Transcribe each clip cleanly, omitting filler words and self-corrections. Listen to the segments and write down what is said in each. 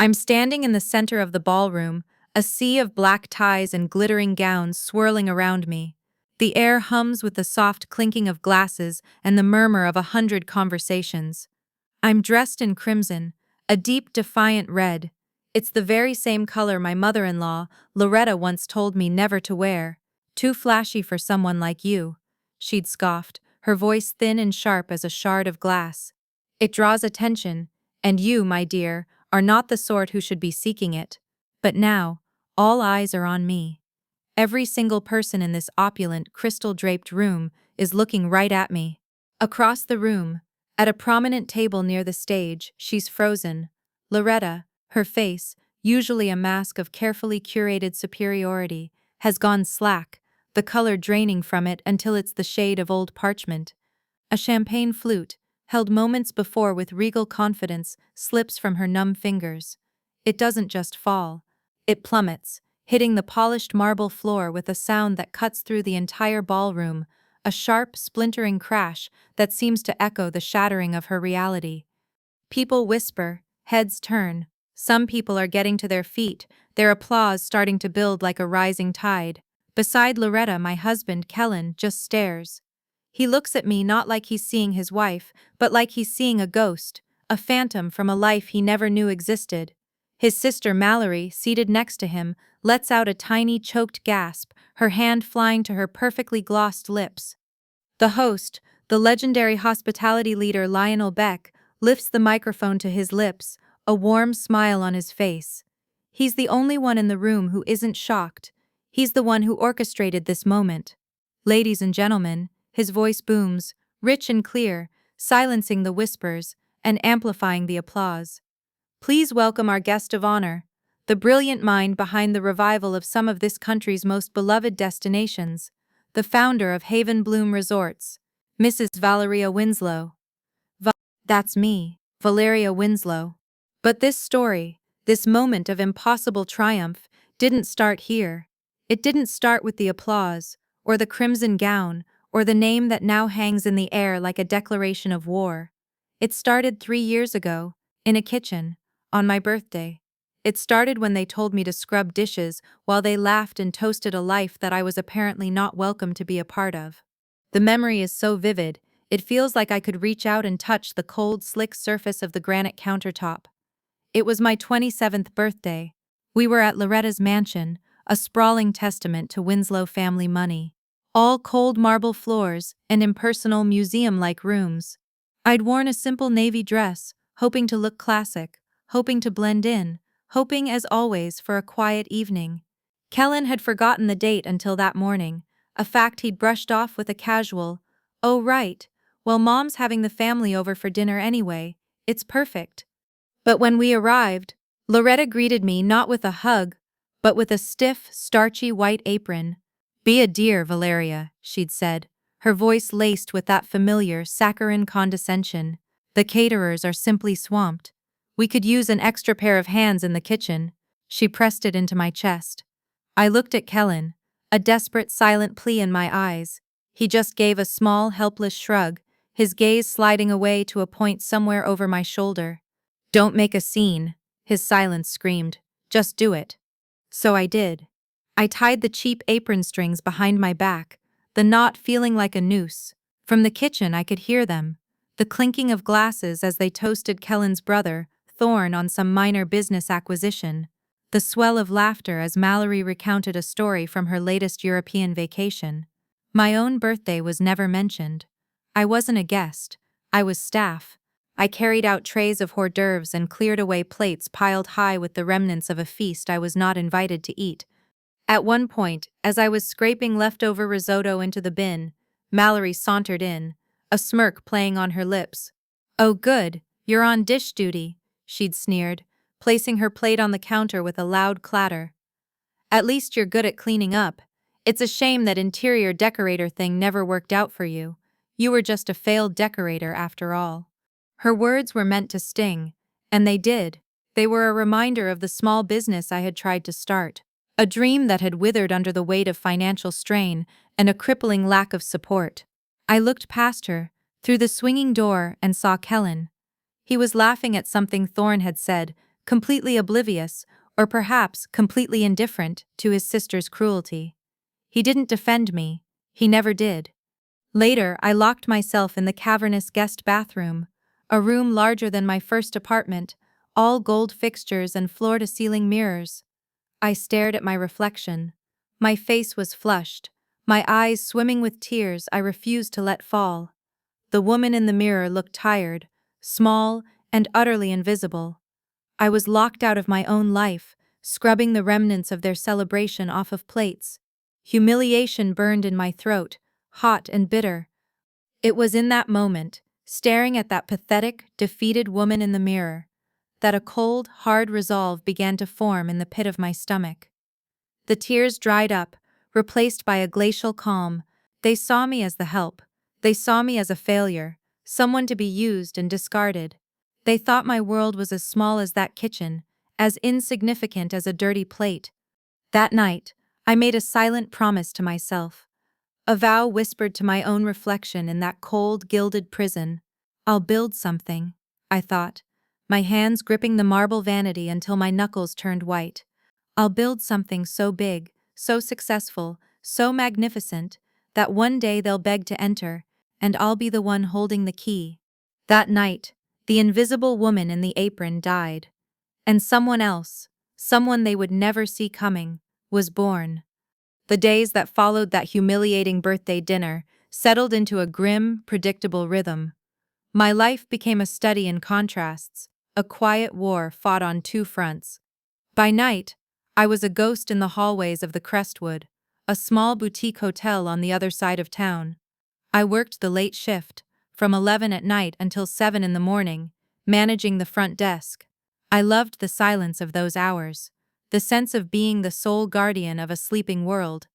I'm standing in the center of the ballroom, a sea of black ties and glittering gowns swirling around me. The air hums with the soft clinking of glasses and the murmur of 100 conversations. I'm dressed in crimson, a deep defiant red. It's the very same color my mother-in-law, Loretta, once told me never to wear. Too flashy for someone like you, she'd scoffed, her voice thin and sharp as a shard of glass. It draws attention, and you, my dear, are not the sort who should be seeking it. But now, all eyes are on me. Every single person in this opulent, crystal-draped room is looking right at me. Across the room, at a prominent table near the stage, she's frozen. Loretta, her face, usually a mask of carefully curated superiority, has gone slack, the color draining from it until it's the shade of old parchment. A champagne flute, held moments before with regal confidence, slips from her numb fingers. It doesn't just fall. It plummets, hitting the polished marble floor with a sound that cuts through the entire ballroom, a sharp, splintering crash that seems to echo the shattering of her reality. People whisper, heads turn. Some people are getting to their feet, their applause starting to build like a rising tide. Beside Loretta, my husband, Kellen, just stares. He looks at me not like he's seeing his wife, but like he's seeing a ghost, a phantom from a life he never knew existed. His sister Mallory, seated next to him, lets out a tiny choked gasp, her hand flying to her perfectly glossed lips. The host, the legendary hospitality leader Lionel Beck, lifts the microphone to his lips, a warm smile on his face. He's the only one in the room who isn't shocked. He's the one who orchestrated this moment. Ladies and gentlemen, his voice booms, rich and clear, silencing the whispers and amplifying the applause. Please welcome our guest of honor, the brilliant mind behind the revival of some of this country's most beloved destinations, the founder of Haven Bloom Resorts, Mrs. Valeria Winslow. That's me, Valeria Winslow. But this story, this moment of impossible triumph, didn't start here. It didn't start with the applause, or the crimson gown, or the name that now hangs in the air like a declaration of war. It started 3 years ago, in a kitchen, on my birthday. It started when they told me to scrub dishes while they laughed and toasted a life that I was apparently not welcome to be a part of. The memory is so vivid, it feels like I could reach out and touch the cold, slick surface of the granite countertop. It was my 27th birthday. We were at Loretta's mansion, a sprawling testament to Winslow family money. All cold marble floors and impersonal museum-like rooms. I'd worn a simple navy dress, hoping to look classic, hoping to blend in, hoping as always for a quiet evening. Kellen had forgotten the date until that morning, a fact he'd brushed off with a casual, "Oh right, well Mom's having the family over for dinner anyway, it's perfect." But when we arrived, Loretta greeted me not with a hug, but with a stiff, starchy white apron. "Be a dear, Valeria," she'd said, her voice laced with that familiar, saccharine condescension. "The caterers are simply swamped. We could use an extra pair of hands in the kitchen." She pressed it into my chest. I looked at Kellen, a desperate, silent plea in my eyes. He just gave a small, helpless shrug, his gaze sliding away to a point somewhere over my shoulder. "Don't make a scene," his silence screamed. "Just do it." So I did. I tied the cheap apron strings behind my back, the knot feeling like a noose. From the kitchen I could hear them, the clinking of glasses as they toasted Kellen's brother, Thorne, on some minor business acquisition, the swell of laughter as Mallory recounted a story from her latest European vacation. My own birthday was never mentioned. I wasn't a guest, I was staff. I carried out trays of hors d'oeuvres and cleared away plates piled high with the remnants of a feast I was not invited to eat. At one point, as I was scraping leftover risotto into the bin, Mallory sauntered in, a smirk playing on her lips. "Oh good, you're on dish duty," she'd sneered, placing her plate on the counter with a loud clatter. "At least you're good at cleaning up. It's a shame that interior decorator thing never worked out for you. You were just a failed decorator after all." Her words were meant to sting, and they did. They were a reminder of the small business I had tried to start. A dream that had withered under the weight of financial strain and a crippling lack of support. I looked past her, through the swinging door, and saw Kellen. He was laughing at something Thorne had said, completely oblivious, or perhaps completely indifferent to his sister's cruelty. He didn't defend me. He never did. Later, I locked myself in the cavernous guest bathroom, a room larger than my first apartment, all gold fixtures and floor-to-ceiling mirrors. I stared at my reflection. My face was flushed, my eyes swimming with tears I refused to let fall. The woman in the mirror looked tired, small, and utterly invisible. I was locked out of my own life, scrubbing the remnants of their celebration off of plates. Humiliation burned in my throat, hot and bitter. It was in that moment, staring at that pathetic, defeated woman in the mirror, that a cold, hard resolve began to form in the pit of my stomach. The tears dried up, replaced by a glacial calm. They saw me as the help. They saw me as a failure, someone to be used and discarded. They thought my world was as small as that kitchen, as insignificant as a dirty plate. That night, I made a silent promise to myself. A vow whispered to my own reflection in that cold, gilded prison. I'll build something, I thought, my hands gripping the marble vanity until my knuckles turned white. I'll build something so big, so successful, so magnificent, that one day they'll beg to enter, and I'll be the one holding the key. That night, the invisible woman in the apron died. And someone else, someone they would never see coming, was born. The days that followed that humiliating birthday dinner settled into a grim, predictable rhythm. My life became a study in contrasts, a quiet war fought on two fronts. By night, I was a ghost in the hallways of the Crestwood, a small boutique hotel on the other side of town. I worked the late shift, from 11 at night until 7 in the morning, managing the front desk. I loved the silence of those hours, the sense of being the sole guardian of a sleeping world.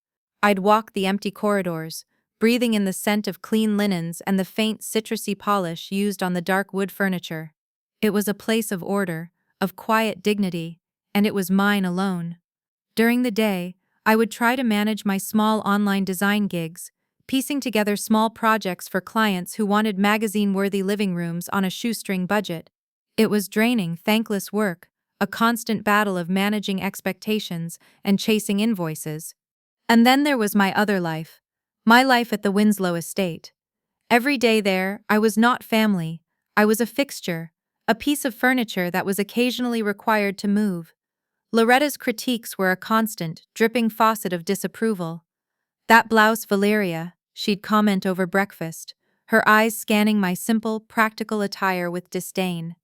I'd walk the empty corridors, breathing in the scent of clean linens and the faint citrusy polish used on the dark wood furniture. It was a place of order, of quiet dignity, and it was mine alone. During the day, I would try to manage my small online design gigs, piecing together small projects for clients who wanted magazine-worthy living rooms on a shoestring budget. It was draining, thankless work, a constant battle of managing expectations and chasing invoices. And then there was my other life, my life at the Winslow estate. Every day there, I was not family, I was a fixture, a piece of furniture that was occasionally required to move. Loretta's critiques were a constant, dripping faucet of disapproval. "That blouse, Valeria," she'd comment over breakfast, her eyes scanning my simple, practical attire with disdain.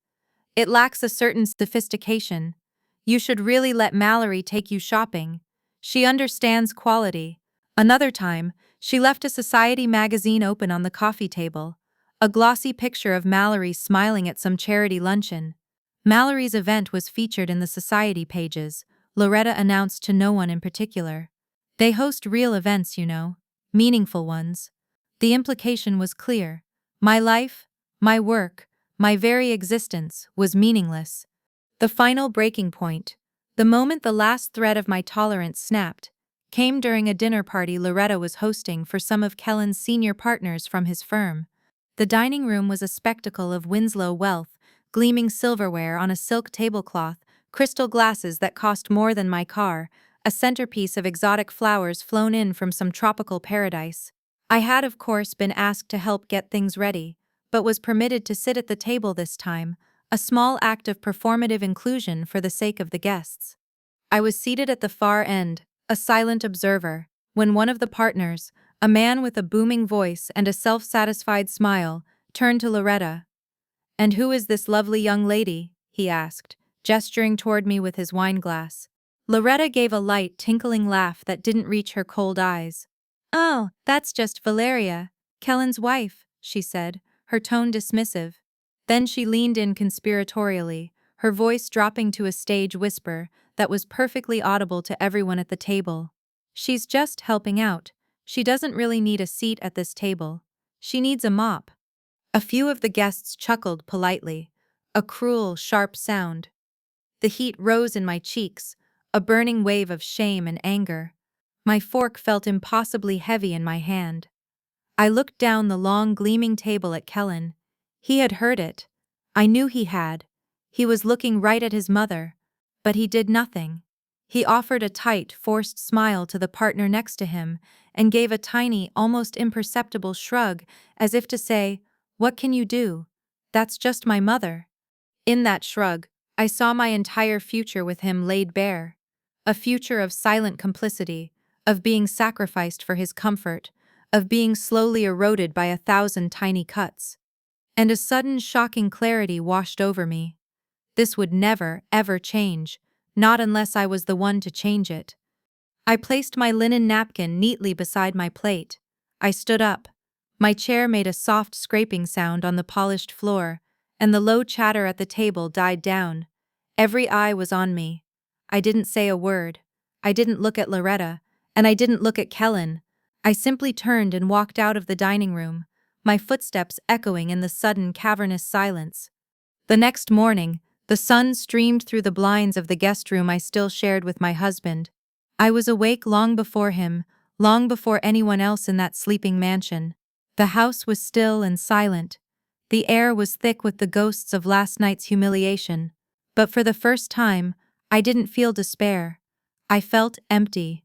"It lacks a certain sophistication. You should really let Mallory take you shopping. She understands quality." Another time, she left a society magazine open on the coffee table, a glossy picture of Mallory smiling at some charity luncheon. Mallory's event was featured in the society pages, Loretta announced to no one in particular. "They host real events, you know, meaningful ones." The implication was clear. My life, my work, my very existence was meaningless. The final breaking point, the moment the last thread of my tolerance snapped, came during a dinner party Loretta was hosting for some of Kellen's senior partners from his firm. The dining room was a spectacle of Winslow wealth, gleaming silverware on a silk tablecloth, crystal glasses that cost more than my car, a centerpiece of exotic flowers flown in from some tropical paradise. I had, of course, been asked to help get things ready, but was permitted to sit at the table this time, a small act of performative inclusion for the sake of the guests. I was seated at the far end, a silent observer, when one of the partners, a man with a booming voice and a self-satisfied smile, turned to Loretta. "And who is this lovely young lady?" he asked, gesturing toward me with his wineglass. Loretta gave a light, tinkling laugh that didn't reach her cold eyes. "Oh, that's just Valeria, Kellen's wife," she said, her tone dismissive. Then she leaned in conspiratorially, her voice dropping to a stage whisper that was perfectly audible to everyone at the table. "She's just helping out. She doesn't really need a seat at this table. She needs a mop." A few of the guests chuckled politely, a cruel, sharp sound. The heat rose in my cheeks, a burning wave of shame and anger. My fork felt impossibly heavy in my hand. I looked down the long, gleaming table at Kellen. He had heard it. I knew he had. He was looking right at his mother, but he did nothing. He offered a tight, forced smile to the partner next to him and gave a tiny, almost imperceptible shrug as if to say, "What can you do? That's just my mother." In that shrug, I saw my entire future with him laid bare. A future of silent complicity, of being sacrificed for his comfort, of being slowly eroded by 1,000 tiny cuts. And a sudden shocking clarity washed over me. This would never, ever change, not unless I was the one to change it. I placed my linen napkin neatly beside my plate. I stood up. My chair made a soft scraping sound on the polished floor, and the low chatter at the table died down. Every eye was on me. I didn't say a word. I didn't look at Loretta, and I didn't look at Kellen. I simply turned and walked out of the dining room, my footsteps echoing in the sudden cavernous silence. The next morning, the sun streamed through the blinds of the guest room I still shared with my husband. I was awake long before him, long before anyone else in that sleeping mansion. The house was still and silent. The air was thick with the ghosts of last night's humiliation. But for the first time, I didn't feel despair. I felt empty.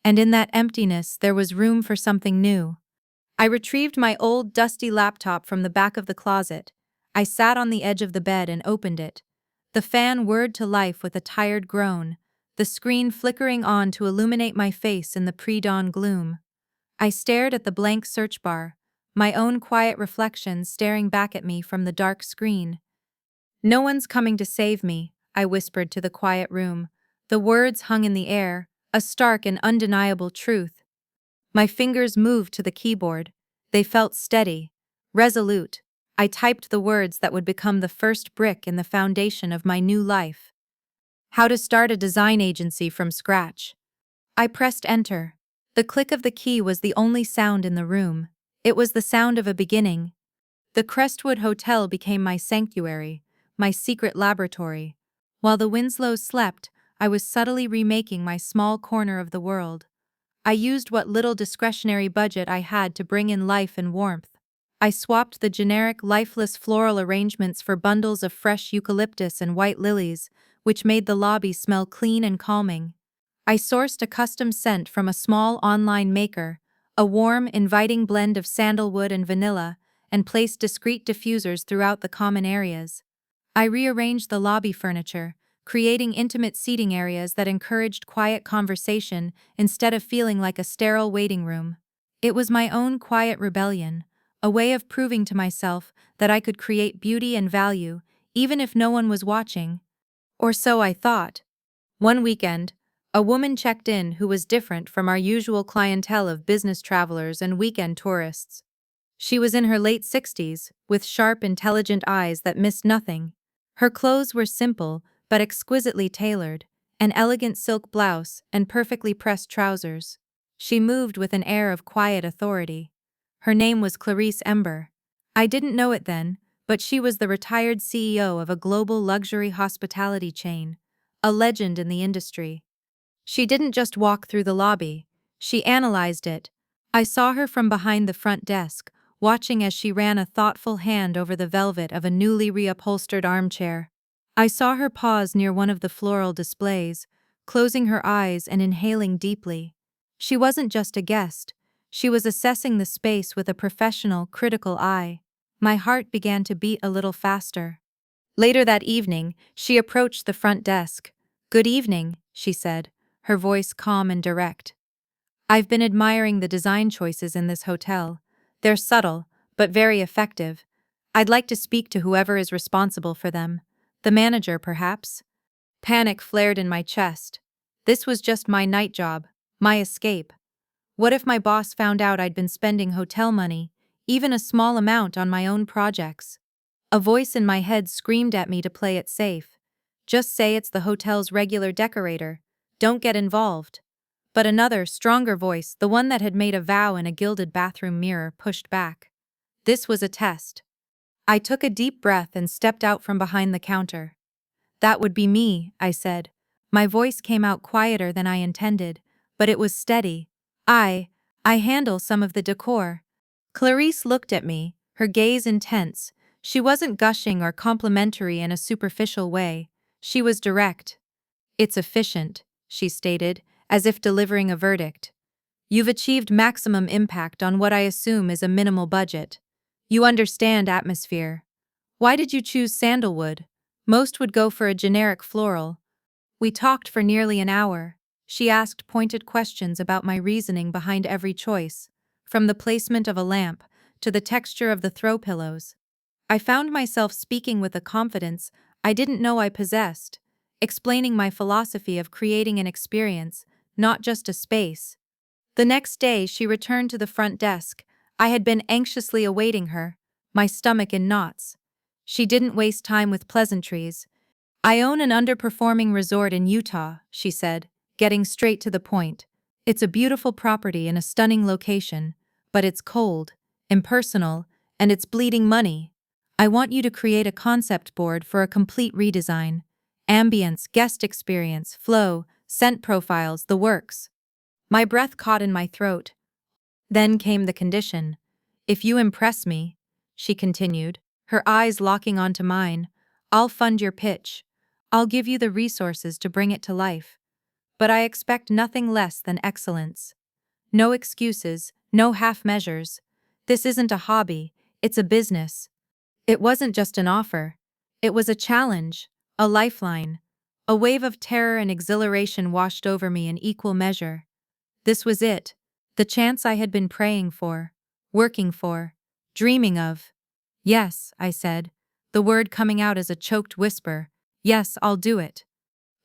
And in that emptiness there was room for something new. I retrieved my old dusty laptop from the back of the closet. I sat on the edge of the bed and opened it. The fan whirred to life with a tired groan, the screen flickering on to illuminate my face in the pre-dawn gloom. I stared at the blank search bar, my own quiet reflection staring back at me from the dark screen. "No one's coming to save me," I whispered to the quiet room. The words hung in the air, a stark and undeniable truth. My fingers moved to the keyboard. They felt steady, resolute. I typed the words that would become the first brick in the foundation of my new life. How to start a design agency from scratch. I pressed enter. The click of the key was the only sound in the room. It was the sound of a beginning. The Crestwood Hotel became my sanctuary, my secret laboratory. While the Winslows slept, I was subtly remaking my small corner of the world. I used what little discretionary budget I had to bring in life and warmth. I swapped the generic, lifeless floral arrangements for bundles of fresh eucalyptus and white lilies, which made the lobby smell clean and calming. I sourced a custom scent from a small online maker, a warm, inviting blend of sandalwood and vanilla, and placed discreet diffusers throughout the common areas. I rearranged the lobby furniture, creating intimate seating areas that encouraged quiet conversation instead of feeling like a sterile waiting room. It was my own quiet rebellion, a way of proving to myself that I could create beauty and value, even if no one was watching. Or so I thought. One weekend, a woman checked in who was different from our usual clientele of business travelers and weekend tourists. She was in her late 60s, with sharp, intelligent eyes that missed nothing. Her clothes were simple, but exquisitely tailored, an elegant silk blouse and perfectly pressed trousers. She moved with an air of quiet authority. Her name was Clarice Ember. I didn't know it then, but she was the retired CEO of a global luxury hospitality chain, a legend in the industry. She didn't just walk through the lobby, she analyzed it. I saw her from behind the front desk, watching as she ran a thoughtful hand over the velvet of a newly reupholstered armchair. I saw her pause near one of the floral displays, closing her eyes and inhaling deeply. She wasn't just a guest, she was assessing the space with a professional, critical eye. My heart began to beat a little faster. Later that evening, she approached the front desk. "Good evening," she said, her voice calm and direct. "I've been admiring the design choices in this hotel. They're subtle, but very effective. I'd like to speak to whoever is responsible for them. The manager, perhaps?" Panic flared in my chest. This was just my night job, my escape. What if my boss found out I'd been spending hotel money, even a small amount, on my own projects? A voice in my head screamed at me to play it safe. "Just say it's the hotel's regular decorator. Don't get involved." But another, stronger voice, the one that had made a vow in a gilded bathroom mirror, pushed back. This was a test. I took a deep breath and stepped out from behind the counter. "That would be me," I said. My voice came out quieter than I intended, but it was steady. I handle some of the decor." Clarice looked at me, her gaze intense. She wasn't gushing or complimentary in a superficial way. She was direct. "It's efficient," she stated, as if delivering a verdict. "You've achieved maximum impact on what I assume is a minimal budget. You understand atmosphere. Why did you choose sandalwood? Most would go for a generic floral." We talked for nearly an hour. She asked pointed questions about my reasoning behind every choice, from the placement of a lamp to the texture of the throw pillows. I found myself speaking with a confidence I didn't know I possessed, explaining my philosophy of creating an experience, not just a space. The next day, she returned to the front desk. I had been anxiously awaiting her, my stomach in knots. She didn't waste time with pleasantries. "I own an underperforming resort in Utah," she said, getting straight to the point. "It's a beautiful property in a stunning location, but it's cold, impersonal, and it's bleeding money. I want you to create a concept board for a complete redesign. Ambience, guest experience, flow, scent profiles, the works." My breath caught in my throat. Then came the condition. "If you impress me," she continued, her eyes locking onto mine, "I'll fund your pitch. I'll give you the resources to bring it to life. But I expect nothing less than excellence. No excuses, no half measures. This isn't a hobby, it's a business." It wasn't just an offer. It was a challenge, a lifeline. A wave of terror and exhilaration washed over me in equal measure. This was it, the chance I had been praying for, working for, dreaming of. "Yes," I said, the word coming out as a choked whisper. "Yes, I'll do it."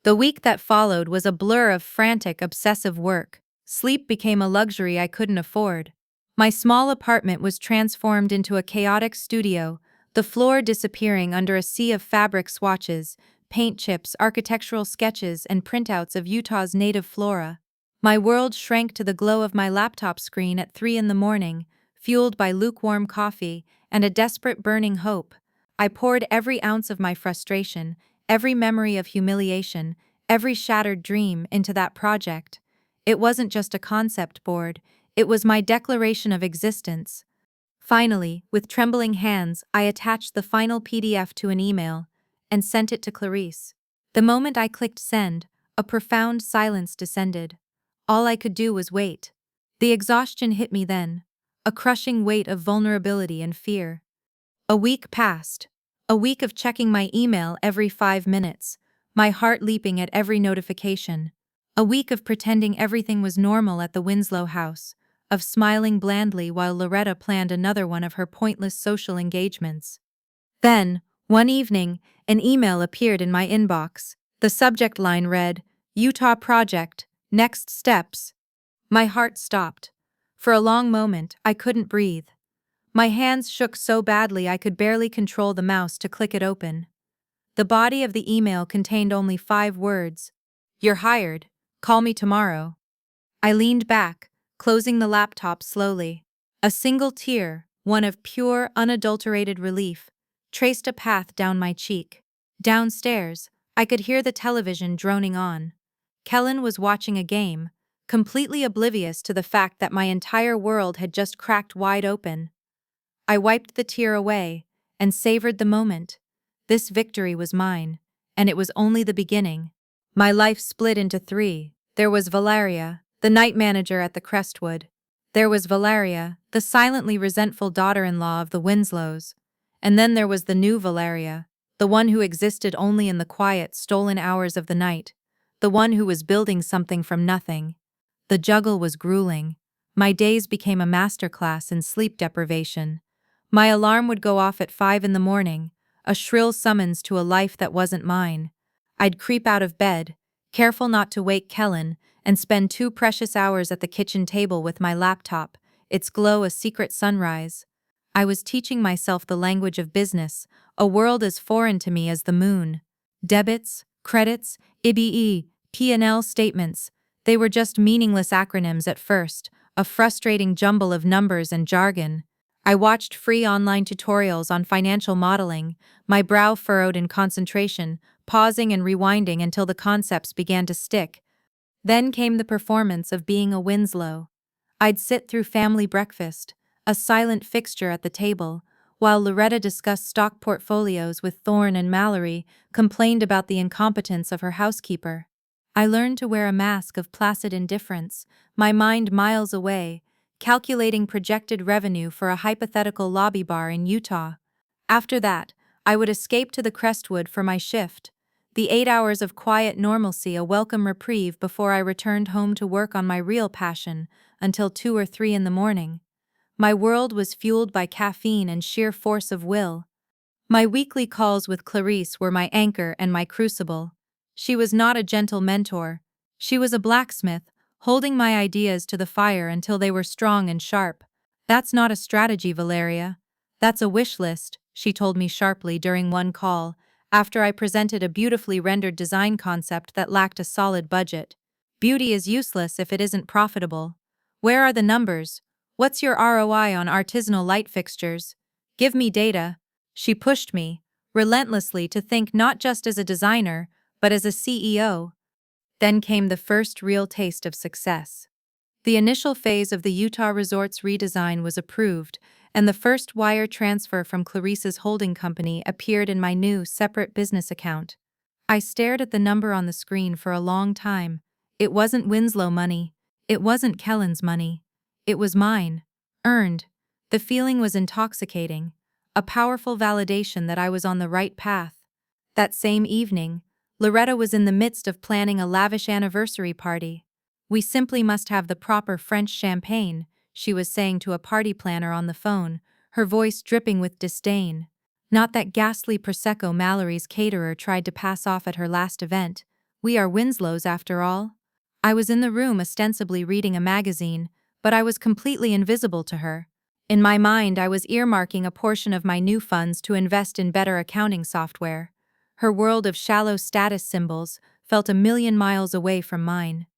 The week that followed was a blur of frantic, obsessive work. Sleep became a luxury I couldn't afford. My small apartment was transformed into a chaotic studio, the floor disappearing under a sea of fabric swatches, paint chips, architectural sketches, and printouts of Utah's native flora. My world shrank to the glow of my laptop screen at 3 in the morning, fueled by lukewarm coffee and a desperate burning hope. I poured every ounce of my frustration, every memory of humiliation, every shattered dream into that project. It wasn't just a concept board, it was my declaration of existence. Finally, with trembling hands, I attached the final PDF to an email and sent it to Clarice. The moment I clicked send, a profound silence descended. All I could do was wait. The exhaustion hit me then, a crushing weight of vulnerability and fear. A week passed. A week of checking my email every 5 minutes, my heart leaping at every notification. A week of pretending everything was normal at the Winslow house, of smiling blandly while Loretta planned another one of her pointless social engagements. Then, one evening, an email appeared in my inbox. The subject line read, "Utah Project, Next Steps." My heart stopped. For a long moment, I couldn't breathe. My hands shook so badly I could barely control the mouse to click it open. The body of the email contained only 5 words. "You're hired. Call me tomorrow." I leaned back, closing the laptop slowly. A single tear, one of pure, unadulterated relief, traced a path down my cheek. Downstairs, I could hear the television droning on. Kellen was watching a game, completely oblivious to the fact that my entire world had just cracked wide open. I wiped the tear away and savored the moment. This victory was mine, and it was only the beginning. My life split into 3. There was Valeria, the night manager at the Crestwood. There was Valeria, the silently resentful daughter-in-law of the Winslows. And then there was the new Valeria, the one who existed only in the quiet, stolen hours of the night, the one who was building something from nothing. The juggle was grueling. My days became a masterclass in sleep deprivation. My alarm would go off at 5 in the morning, a shrill summons to a life that wasn't mine. I'd creep out of bed, careful not to wake Kellen, and spend 2 precious hours at the kitchen table with my laptop, its glow a secret sunrise. I was teaching myself the language of business, a world as foreign to me as the moon. Debits, credits, IBE, P&L statements, they were just meaningless acronyms at first, a frustrating jumble of numbers and jargon. I watched free online tutorials on financial modeling, my brow furrowed in concentration, pausing and rewinding until the concepts began to stick. Then came the performance of being a Winslow. I'd sit through family breakfast, a silent fixture at the table, while Loretta discussed stock portfolios with Thorne and Mallory complained about the incompetence of her housekeeper. I learned to wear a mask of placid indifference, my mind miles away, calculating projected revenue for a hypothetical lobby bar in Utah. After that, I would escape to the Crestwood for my shift, the 8 hours of quiet normalcy a welcome reprieve before I returned home to work on my real passion until 2 or 3 in the morning. My world was fueled by caffeine and sheer force of will. My weekly calls with Clarice were my anchor and my crucible. She was not a gentle mentor. She was a blacksmith, holding my ideas to the fire until they were strong and sharp. "That's not a strategy, Valeria. That's a wish list," she told me sharply during one call, after I presented a beautifully rendered design concept that lacked a solid budget. "Beauty is useless if it isn't profitable. Where are the numbers? What's your ROI on artisanal light fixtures? Give me data." She pushed me, relentlessly, to think not just as a designer, but as a CEO. Then came the first real taste of success. The initial phase of the Utah Resorts redesign was approved, and the first wire transfer from Clarice's holding company appeared in my new, separate business account. I stared at the number on the screen for a long time. It wasn't Winslow money. It wasn't Kellen's money. It was mine. Earned. The feeling was intoxicating. A powerful validation that I was on the right path. That same evening, Loretta was in the midst of planning a lavish anniversary party. "We simply must have the proper French champagne," she was saying to a party planner on the phone, her voice dripping with disdain. "Not that ghastly Prosecco Mallory's caterer tried to pass off at her last event. We are Winslow's after all." I was in the room ostensibly reading a magazine, but I was completely invisible to her. In my mind, I was earmarking a portion of my new funds to invest in better accounting software. Her world of shallow status symbols felt a million miles away from mine.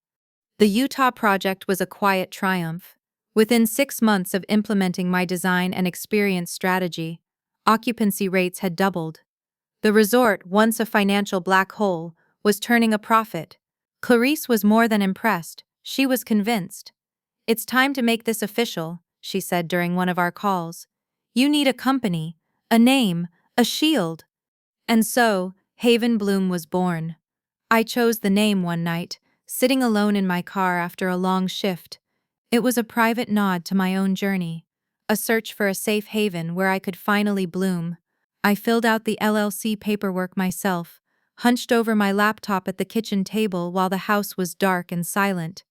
The Utah project was a quiet triumph. Within 6 months of implementing my design and experience strategy, occupancy rates had doubled. The resort, once a financial black hole, was turning a profit. Clarice was more than impressed. She was convinced. "It's time to make this official," she said during one of our calls. "You need a company, a name, a shield." And so, Haven Bloom was born. I chose the name one night, sitting alone in my car after a long shift. It was a private nod to my own journey, a search for a safe haven where I could finally bloom. I filled out the LLC paperwork myself, hunched over my laptop at the kitchen table while the house was dark and silent.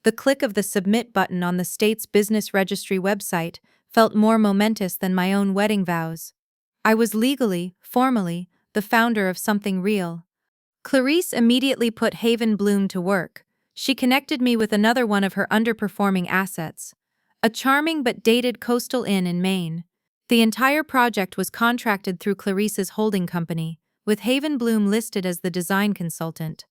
The click of the submit button on the state's business registry website felt more momentous than my own wedding vows. I was legally, formally, the founder of something real. Clarice immediately put Haven Bloom to work. She connected me with another one of her underperforming assets, a charming but dated coastal inn in Maine. The entire project was contracted through Clarice's holding company, with Haven Bloom listed as the design consultant.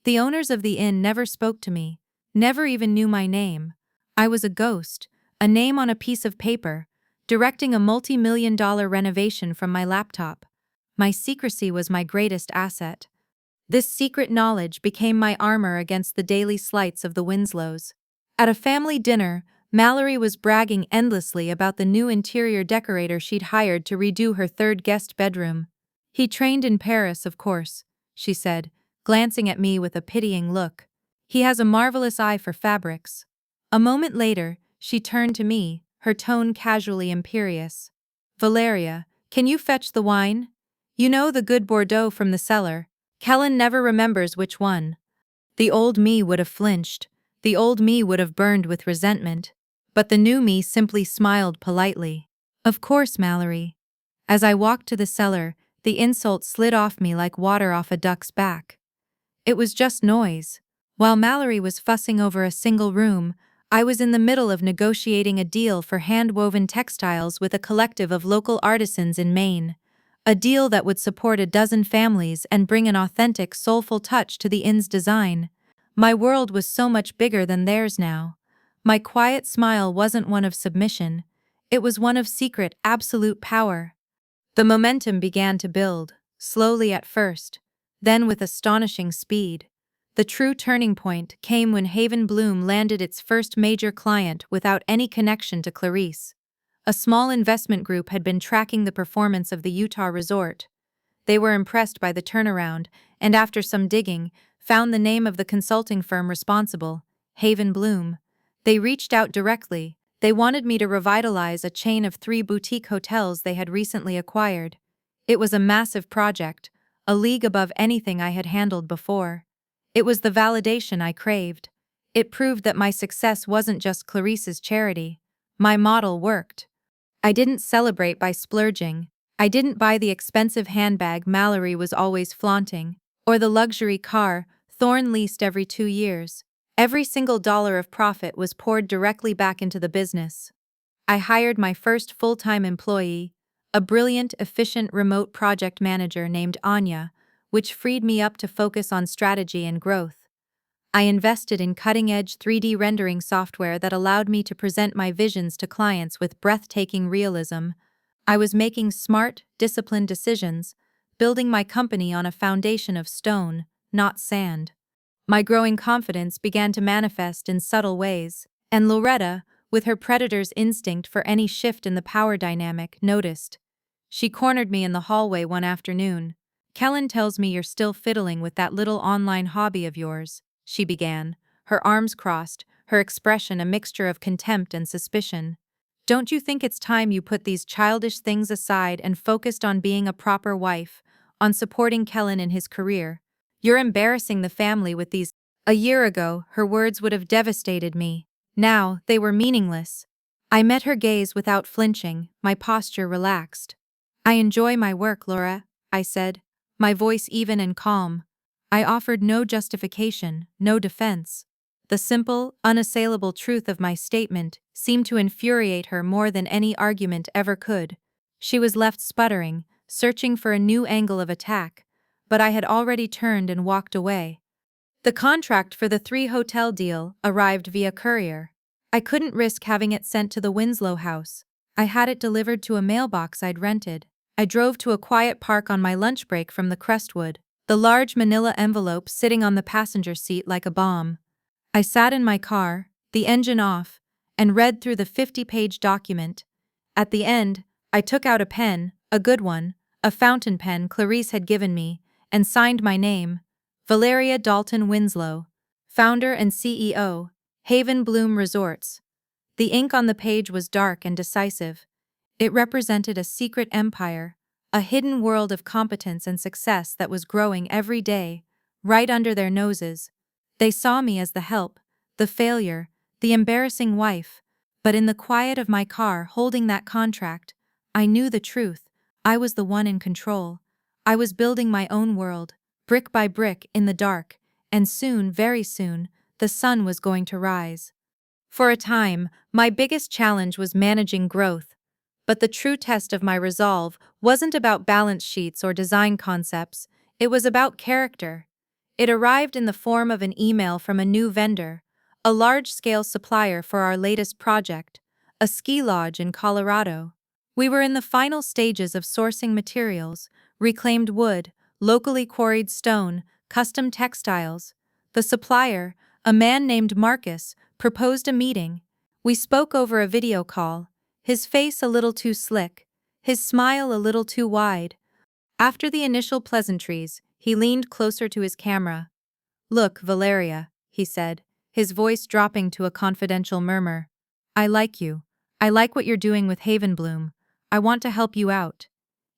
The owners of the inn never spoke to me, never even knew my name. I was a ghost, a name on a piece of paper, directing a multi-million-dollar renovation from my laptop. My secrecy was my greatest asset. This secret knowledge became my armor against the daily slights of the Winslows. At a family dinner, Mallory was bragging endlessly about the new interior decorator she'd hired to redo her third guest bedroom. "He trained in Paris, of course," she said, glancing at me with a pitying look. "He has a marvelous eye for fabrics." A moment later, she turned to me, her tone casually imperious. "Valeria, can you fetch the wine? You know, the good Bordeaux from the cellar. Kellen never remembers which one." The old me would have flinched. The old me would have burned with resentment. But the new me simply smiled politely. "Of course, Mallory." As I walked to the cellar, the insult slid off me like water off a duck's back. It was just noise. While Mallory was fussing over a single room, I was in the middle of negotiating a deal for hand-woven textiles with a collective of local artisans in Maine. A deal that would support a dozen families and bring an authentic, soulful touch to the inn's design. My world was so much bigger than theirs now. My quiet smile wasn't one of submission. It was one of secret, absolute power. The momentum began to build, slowly at first, then with astonishing speed. The true turning point came when Haven Bloom landed its first major client without any connection to Clarice. A small investment group had been tracking the performance of the Utah resort. They were impressed by the turnaround, and after some digging, found the name of the consulting firm responsible, Haven Bloom. They reached out directly. They wanted me to revitalize a chain of 3 boutique hotels they had recently acquired. It was a massive project, a league above anything I had handled before. It was the validation I craved. It proved that my success wasn't just Clarice's charity. My model worked. I didn't celebrate by splurging. I didn't buy the expensive handbag Mallory was always flaunting, or the luxury car Thorne leased every 2 years. Every single dollar of profit was poured directly back into the business. I hired my first full-time employee, a brilliant, efficient remote project manager named Anya, which freed me up to focus on strategy and growth. I invested in cutting-edge 3D rendering software that allowed me to present my visions to clients with breathtaking realism. I was making smart, disciplined decisions, building my company on a foundation of stone, not sand. My growing confidence began to manifest in subtle ways, and Loretta, with her predator's instinct for any shift in the power dynamic, noticed. She cornered me in the hallway one afternoon. "Kellen tells me you're still fiddling with that little online hobby of yours," she began, her arms crossed, her expression a mixture of contempt and suspicion. "Don't you think it's time you put these childish things aside and focused on being a proper wife, on supporting Kellen in his career? You're embarrassing the family with these." A year ago, her words would have devastated me. Now, they were meaningless. I met her gaze without flinching, my posture relaxed. "I enjoy my work, Laura," I said, my voice even and calm. I offered no justification, no defense. The simple, unassailable truth of my statement seemed to infuriate her more than any argument ever could. She was left sputtering, searching for a new angle of attack, but I had already turned and walked away. The contract for the 3-hotel deal arrived via courier. I couldn't risk having it sent to the Winslow house. I had it delivered to a mailbox I'd rented. I drove to a quiet park on my lunch break from the Crestwood, the large manila envelope sitting on the passenger seat like a bomb. I sat in my car, the engine off, and read through the 50-page document. At the end, I took out a pen, a good one, a fountain pen Clarice had given me, and signed my name, Valeria Dalton Winslow, founder and CEO, Haven Bloom Resorts. The ink on the page was dark and decisive. It represented a secret empire, a hidden world of competence and success that was growing every day, right under their noses. They saw me as the help, the failure, the embarrassing wife, but in the quiet of my car holding that contract, I knew the truth. I was the one in control. I was building my own world, brick by brick in the dark, and soon, very soon, the sun was going to rise. For a time, my biggest challenge was managing growth, but the true test of my resolve wasn't about balance sheets or design concepts, it was about character. It arrived in the form of an email from a new vendor, a large-scale supplier for our latest project, a ski lodge in Colorado. We were in the final stages of sourcing materials, reclaimed wood, locally quarried stone, custom textiles. The supplier, a man named Marcus, proposed a meeting. We spoke over a video call, his face a little too slick, his smile a little too wide. After the initial pleasantries, he leaned closer to his camera. "Look, Valeria," he said, his voice dropping to a confidential murmur. "I like you. I like what you're doing with Havenbloom. I want to help you out."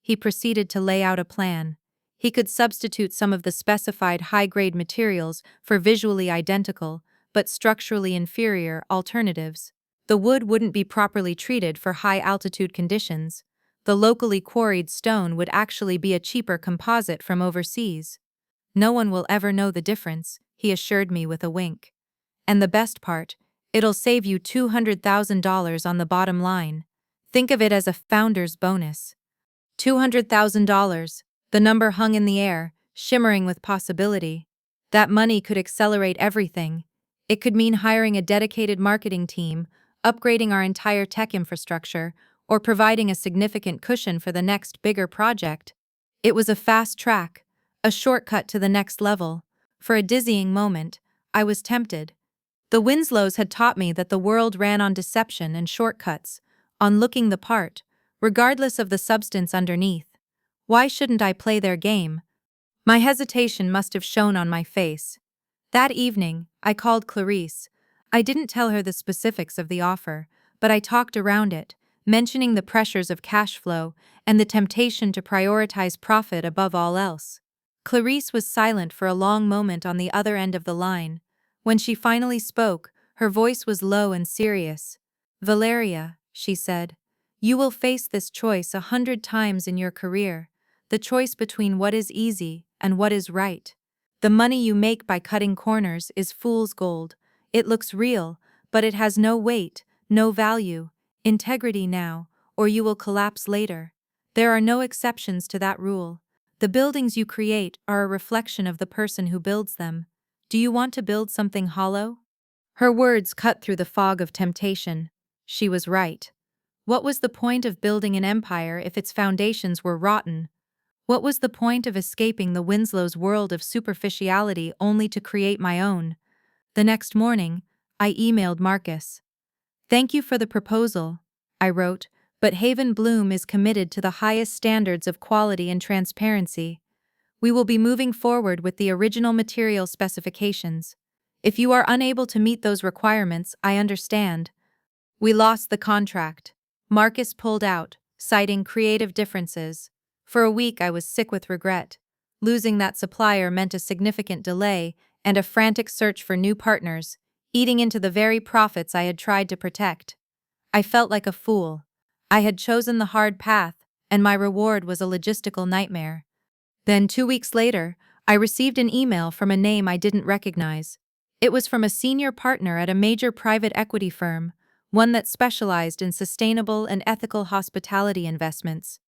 He proceeded to lay out a plan. He could substitute some of the specified high-grade materials for visually identical, but structurally inferior, alternatives. The wood wouldn't be properly treated for high-altitude conditions. The locally quarried stone would actually be a cheaper composite from overseas. "No one will ever know the difference," he assured me with a wink. "And the best part, it'll save you $200,000 on the bottom line. Think of it as a founder's bonus." $200,000, the number hung in the air, shimmering with possibility. That money could accelerate everything. It could mean hiring a dedicated marketing team, upgrading our entire tech infrastructure, or providing a significant cushion for the next bigger project. It was a fast track, a shortcut to the next level. For a dizzying moment, I was tempted. The Winslows had taught me that the world ran on deception and shortcuts, on looking the part, regardless of the substance underneath. Why shouldn't I play their game? My hesitation must have shown on my face. That evening, I called Clarice. I didn't tell her the specifics of the offer, but I talked around it, mentioning the pressures of cash flow and the temptation to prioritize profit above all else. Clarice was silent for a long moment on the other end of the line. When she finally spoke, her voice was low and serious. "Valeria," she said, "you will face this choice 100 times in your career, the choice between what is easy and what is right. The money you make by cutting corners is fool's gold. It looks real, but it has no weight, no value. Integrity now, or you will collapse later. There are no exceptions to that rule. The buildings you create are a reflection of the person who builds them. Do you want to build something hollow?" Her words cut through the fog of temptation. She was right. What was the point of building an empire if its foundations were rotten? What was the point of escaping the Winslow's world of superficiality only to create my own? The next morning, I emailed Marcus. "Thank you for the proposal," I wrote, "but Haven Bloom is committed to the highest standards of quality and transparency. We will be moving forward with the original material specifications. If you are unable to meet those requirements, I understand." We lost the contract. Marcus pulled out, citing creative differences. For a week I was sick with regret. Losing that supplier meant a significant delay and a frantic search for new partners, eating into the very profits I had tried to protect. I felt like a fool. I had chosen the hard path, and my reward was a logistical nightmare. Then 2 weeks later, I received an email from a name I didn't recognize. It was from a senior partner at a major private equity firm, one that specialized in sustainable and ethical hospitality investments.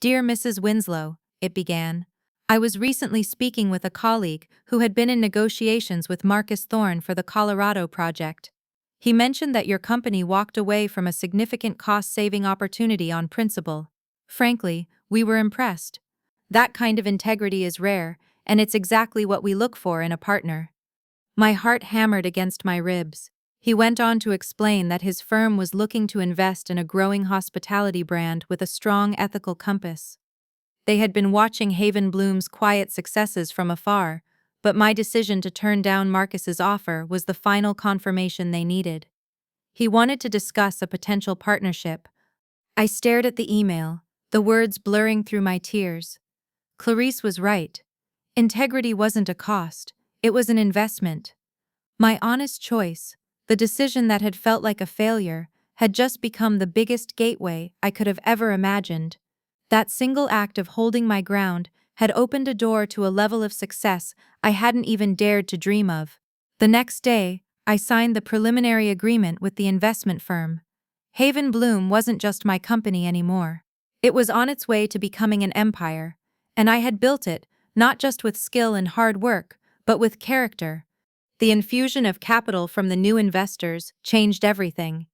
"Dear Mrs. Winslow," it began, "I was recently speaking with a colleague who had been in negotiations with Marcus Thorne for the Colorado project. He mentioned that your company walked away from a significant cost-saving opportunity on principle. Frankly, we were impressed. That kind of integrity is rare, and it's exactly what we look for in a partner." My heart hammered against my ribs. He went on to explain that his firm was looking to invest in a growing hospitality brand with a strong ethical compass. They had been watching Haven Bloom's quiet successes from afar, but my decision to turn down Marcus's offer was the final confirmation they needed. He wanted to discuss a potential partnership. I stared at the email, the words blurring through my tears. Clarice was right. Integrity wasn't a cost, it was an investment. My honest choice, the decision that had felt like a failure, had just become the biggest gateway I could have ever imagined. That single act of holding my ground had opened a door to a level of success I hadn't even dared to dream of. The next day, I signed the preliminary agreement with the investment firm. Haven Bloom wasn't just my company anymore. It was on its way to becoming an empire, and I had built it, not just with skill and hard work, but with character. The infusion of capital from the new investors changed everything.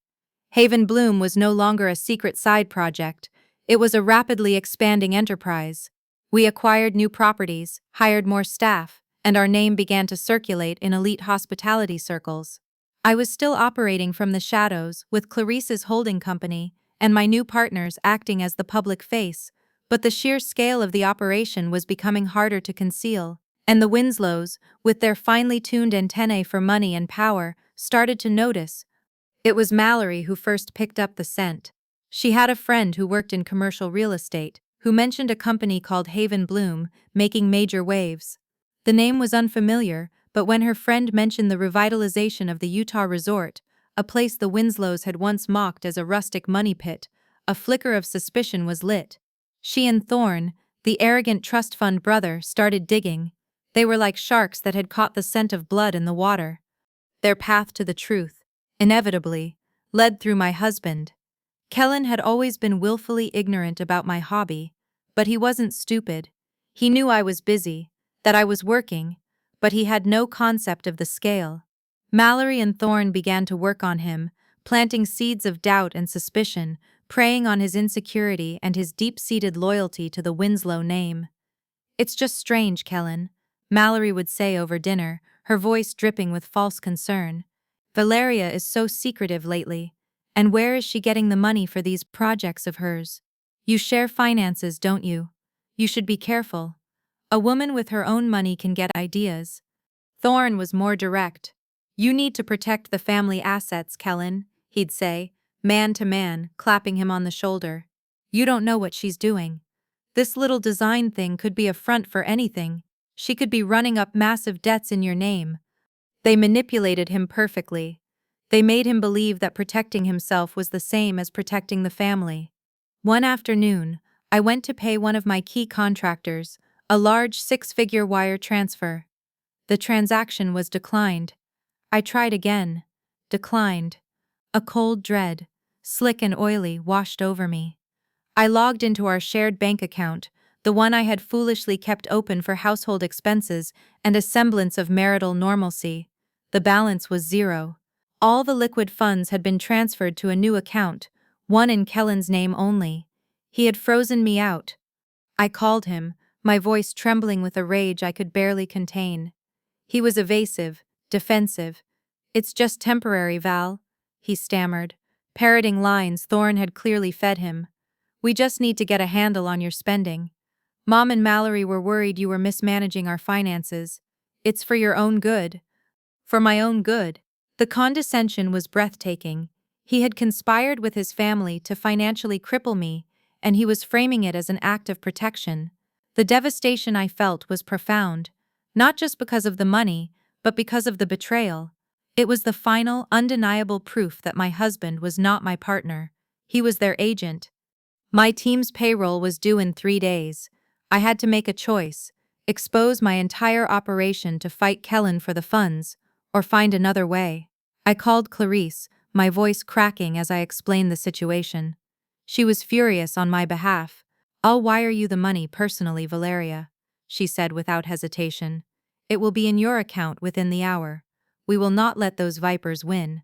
Haven Bloom was no longer a secret side project, it was a rapidly expanding enterprise. We acquired new properties, hired more staff, and our name began to circulate in elite hospitality circles. I was still operating from the shadows, with Clarice's holding company and my new partners acting as the public face, but the sheer scale of the operation was becoming harder to conceal, and the Winslows, with their finely tuned antennae for money and power, started to notice. It was Mallory who first picked up the scent. She had a friend who worked in commercial real estate, who mentioned a company called Haven Bloom, making major waves. The name was unfamiliar, but when her friend mentioned the revitalization of the Utah resort, a place the Winslows had once mocked as a rustic money pit, a flicker of suspicion was lit. She and Thorne, the arrogant trust fund brother, started digging. They were like sharks that had caught the scent of blood in the water. Their path to the truth, inevitably, led through my husband. Kellen had always been willfully ignorant about my hobby, but he wasn't stupid. He knew I was busy, that I was working, but he had no concept of the scale. Mallory and Thorne began to work on him, planting seeds of doubt and suspicion, preying on his insecurity and his deep-seated loyalty to the Winslow name. "It's just strange, Kellen," Mallory would say over dinner, her voice dripping with false concern. "Valeria is so secretive lately. And where is she getting the money for these projects of hers? You share finances, don't you? You should be careful. A woman with her own money can get ideas. Thorne was more direct. You need to protect the family assets, Kellen, he'd say, man to man, clapping him on the shoulder. You don't know what she's doing. This little design thing could be a front for anything. She could be running up massive debts in your name. They manipulated him perfectly. They made him believe that protecting himself was the same as protecting the family. One afternoon, I went to pay one of my key contractors, a large six-figure wire transfer. The transaction was declined. I tried again. Declined. A cold dread, slick and oily, washed over me. I logged into our shared bank account, the one I had foolishly kept open for household expenses and a semblance of marital normalcy. The balance was zero. All the liquid funds had been transferred to a new account, one in Kellen's name only. He had frozen me out. I called him, my voice trembling with a rage I could barely contain. He was evasive, defensive. It's just temporary, Val, he stammered, parroting lines Thorne had clearly fed him. We just need to get a handle on your spending. Mom and Mallory were worried you were mismanaging our finances. It's for your own good. For my own good. The condescension was breathtaking. He had conspired with his family to financially cripple me, and he was framing it as an act of protection. The devastation I felt was profound, not just because of the money, but because of the betrayal. It was the final, undeniable proof that my husband was not my partner. He was their agent. My team's payroll was due in 3 days. I had to make a choice: expose my entire operation to fight Kellen for the funds, or find another way. I called Clarice, my voice cracking as I explained the situation. She was furious on my behalf. I'll wire you the money personally, Valeria, she said without hesitation. It will be in your account within the hour. We will not let those vipers win.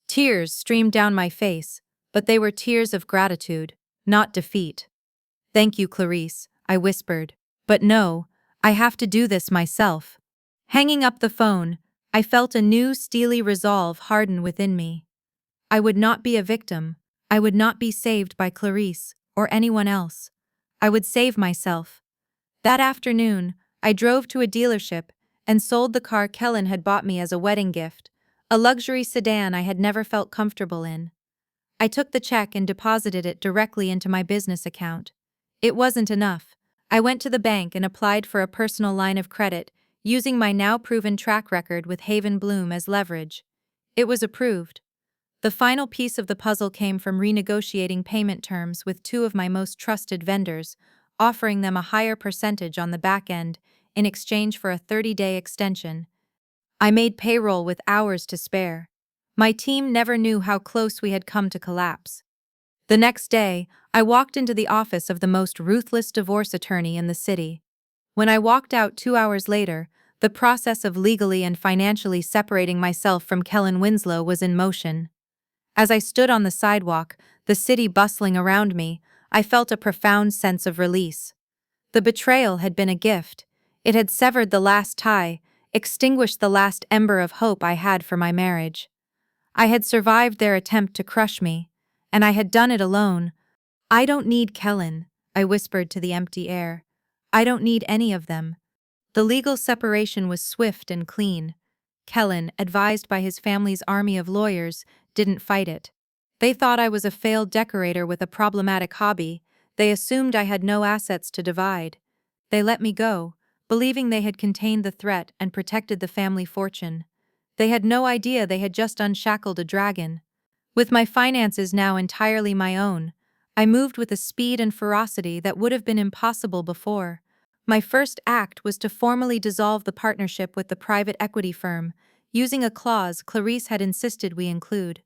Tears streamed down my face, but they were tears of gratitude, not defeat. Thank you, Clarice, I whispered. But no, I have to do this myself. Hanging up the phone, I felt a new steely resolve harden within me. I would not be a victim. I would not be saved by Clarice or anyone else. I would save myself. That afternoon, I drove to a dealership and sold the car Kellen had bought me as a wedding gift, a luxury sedan I had never felt comfortable in. I took the check and deposited it directly into my business account. It wasn't enough. I went to the bank and applied for a personal line of credit, using my now proven track record with Haven Bloom as leverage. It was approved. The final piece of the puzzle came from renegotiating payment terms with two of my most trusted vendors, offering them a higher percentage on the back end in exchange for a 30-day extension. I made payroll with hours to spare. My team never knew how close we had come to collapse. The next day, I walked into the office of the most ruthless divorce attorney in the city. When I walked out 2 hours later, the process of legally and financially separating myself from Kellen Winslow was in motion. As I stood on the sidewalk, the city bustling around me, I felt a profound sense of release. The betrayal had been a gift. It had severed the last tie, extinguished the last ember of hope I had for my marriage. I had survived their attempt to crush me, and I had done it alone. I don't need Kellen, I whispered to the empty air. I don't need any of them. The legal separation was swift and clean. Kellen, advised by his family's army of lawyers, didn't fight it. They thought I was a failed decorator with a problematic hobby. They assumed I had no assets to divide. They let me go, believing they had contained the threat and protected the family fortune. They had no idea they had just unshackled a dragon. With my finances now entirely my own, I moved with a speed and ferocity that would have been impossible before. My first act was to formally dissolve the partnership with the private equity firm, using a clause Clarice had insisted we include.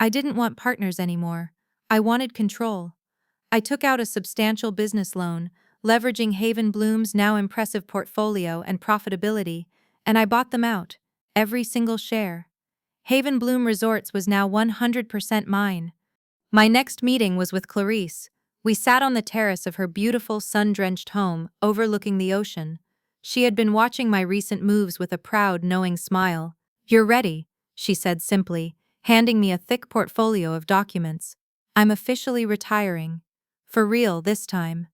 I didn't want partners anymore. I wanted control. I took out a substantial business loan, leveraging Haven Bloom's now impressive portfolio and profitability, and I bought them out, every single share. Haven Bloom Resorts was now 100% mine. My next meeting was with Clarice. We sat on the terrace of her beautiful sun-drenched home, overlooking the ocean. She had been watching my recent moves with a proud, knowing smile. "You're ready," she said simply, handing me a thick portfolio of documents. I'm officially retiring. For real this time.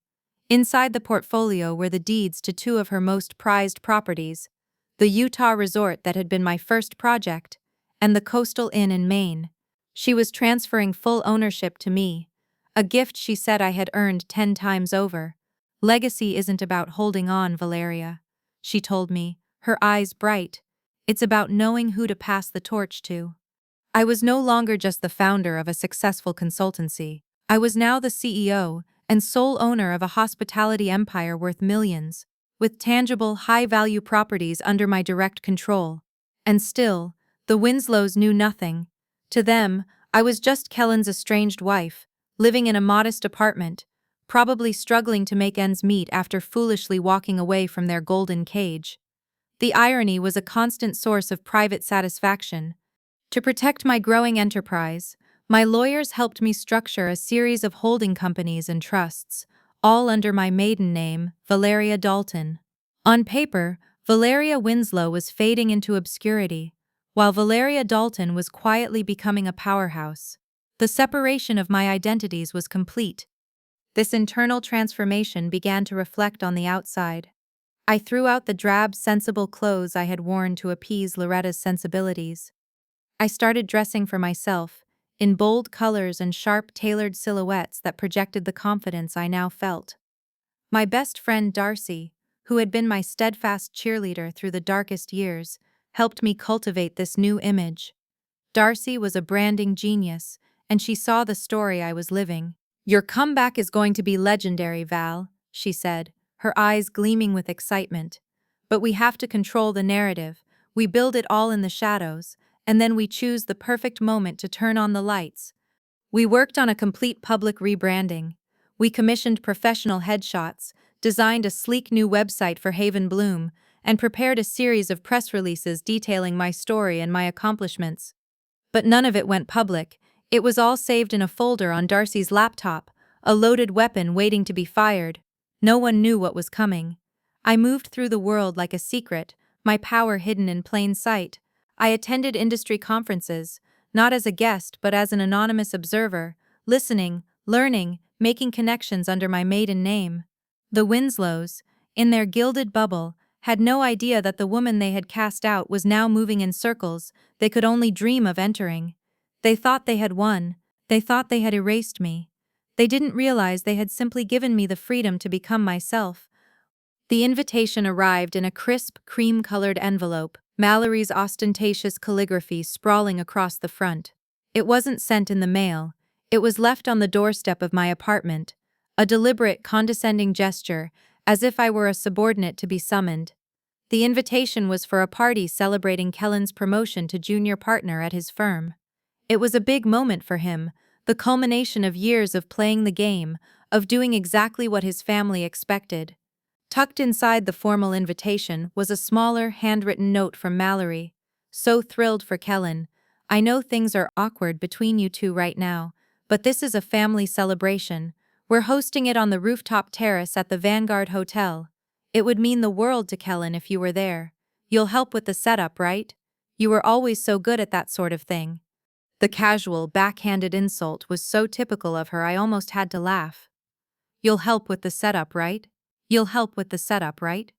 Inside the portfolio were the deeds to two of her most prized properties, the Utah resort that had been my first project, and the coastal inn in Maine. She was transferring full ownership to me, a gift she said I had earned 10 times over. Legacy isn't about holding on, Valeria, she told me, her eyes bright. It's about knowing who to pass the torch to. I was no longer just the founder of a successful consultancy. I was now the CEO and sole owner of a hospitality empire worth millions, with tangible, high-value properties under my direct control. And still, the Winslows knew nothing. To them, I was just Kellen's estranged wife, living in a modest apartment, probably struggling to make ends meet after foolishly walking away from their golden cage. The irony was a constant source of private satisfaction. To protect my growing enterprise, my lawyers helped me structure a series of holding companies and trusts, all under my maiden name, Valeria Dalton. On paper, Valeria Winslow was fading into obscurity, while Valeria Dalton was quietly becoming a powerhouse. The separation of my identities was complete. This internal transformation began to reflect on the outside. I threw out the drab, sensible clothes I had worn to appease Loretta's sensibilities. I started dressing for myself, in bold colors and sharp, tailored silhouettes that projected the confidence I now felt. My best friend Darcy, who had been my steadfast cheerleader through the darkest years, helped me cultivate this new image. Darcy was a branding genius, and she saw the story I was living. "Your comeback is going to be legendary, Val," she said, her eyes gleaming with excitement. "But we have to control the narrative. We build it all in the shadows, and then we choose the perfect moment to turn on the lights." We worked on a complete public rebranding. We commissioned professional headshots, designed a sleek new website for Haven Bloom, and prepared a series of press releases detailing my story and my accomplishments. But none of it went public. It was all saved in a folder on Darcy's laptop, a loaded weapon waiting to be fired. No one knew what was coming. I moved through the world like a secret, my power hidden in plain sight. I attended industry conferences, not as a guest but as an anonymous observer, listening, learning, making connections under my maiden name. The Winslows, in their gilded bubble, had no idea that the woman they had cast out was now moving in circles they could only dream of entering. They thought they had won. They thought they had erased me. They didn't realize they had simply given me the freedom to become myself. The invitation arrived in a crisp, cream-colored envelope, Mallory's ostentatious calligraphy sprawling across the front. It wasn't sent in the mail. It was left on the doorstep of my apartment, a deliberate, condescending gesture, as if I were a subordinate to be summoned. The invitation was for a party celebrating Kellen's promotion to junior partner at his firm. It was a big moment for him, the culmination of years of playing the game, of doing exactly what his family expected. Tucked inside the formal invitation was a smaller, handwritten note from Mallory. "So thrilled for Kellen. I know things are awkward between you two right now, but this is a family celebration. We're hosting it on the rooftop terrace at the Vanguard Hotel. It would mean the world to Kellen if you were there. You'll help with the setup, right? You were always so good at that sort of thing." The casual, backhanded insult was so typical of her I almost had to laugh. "You'll help with the setup, right? You'll help with the setup, right?"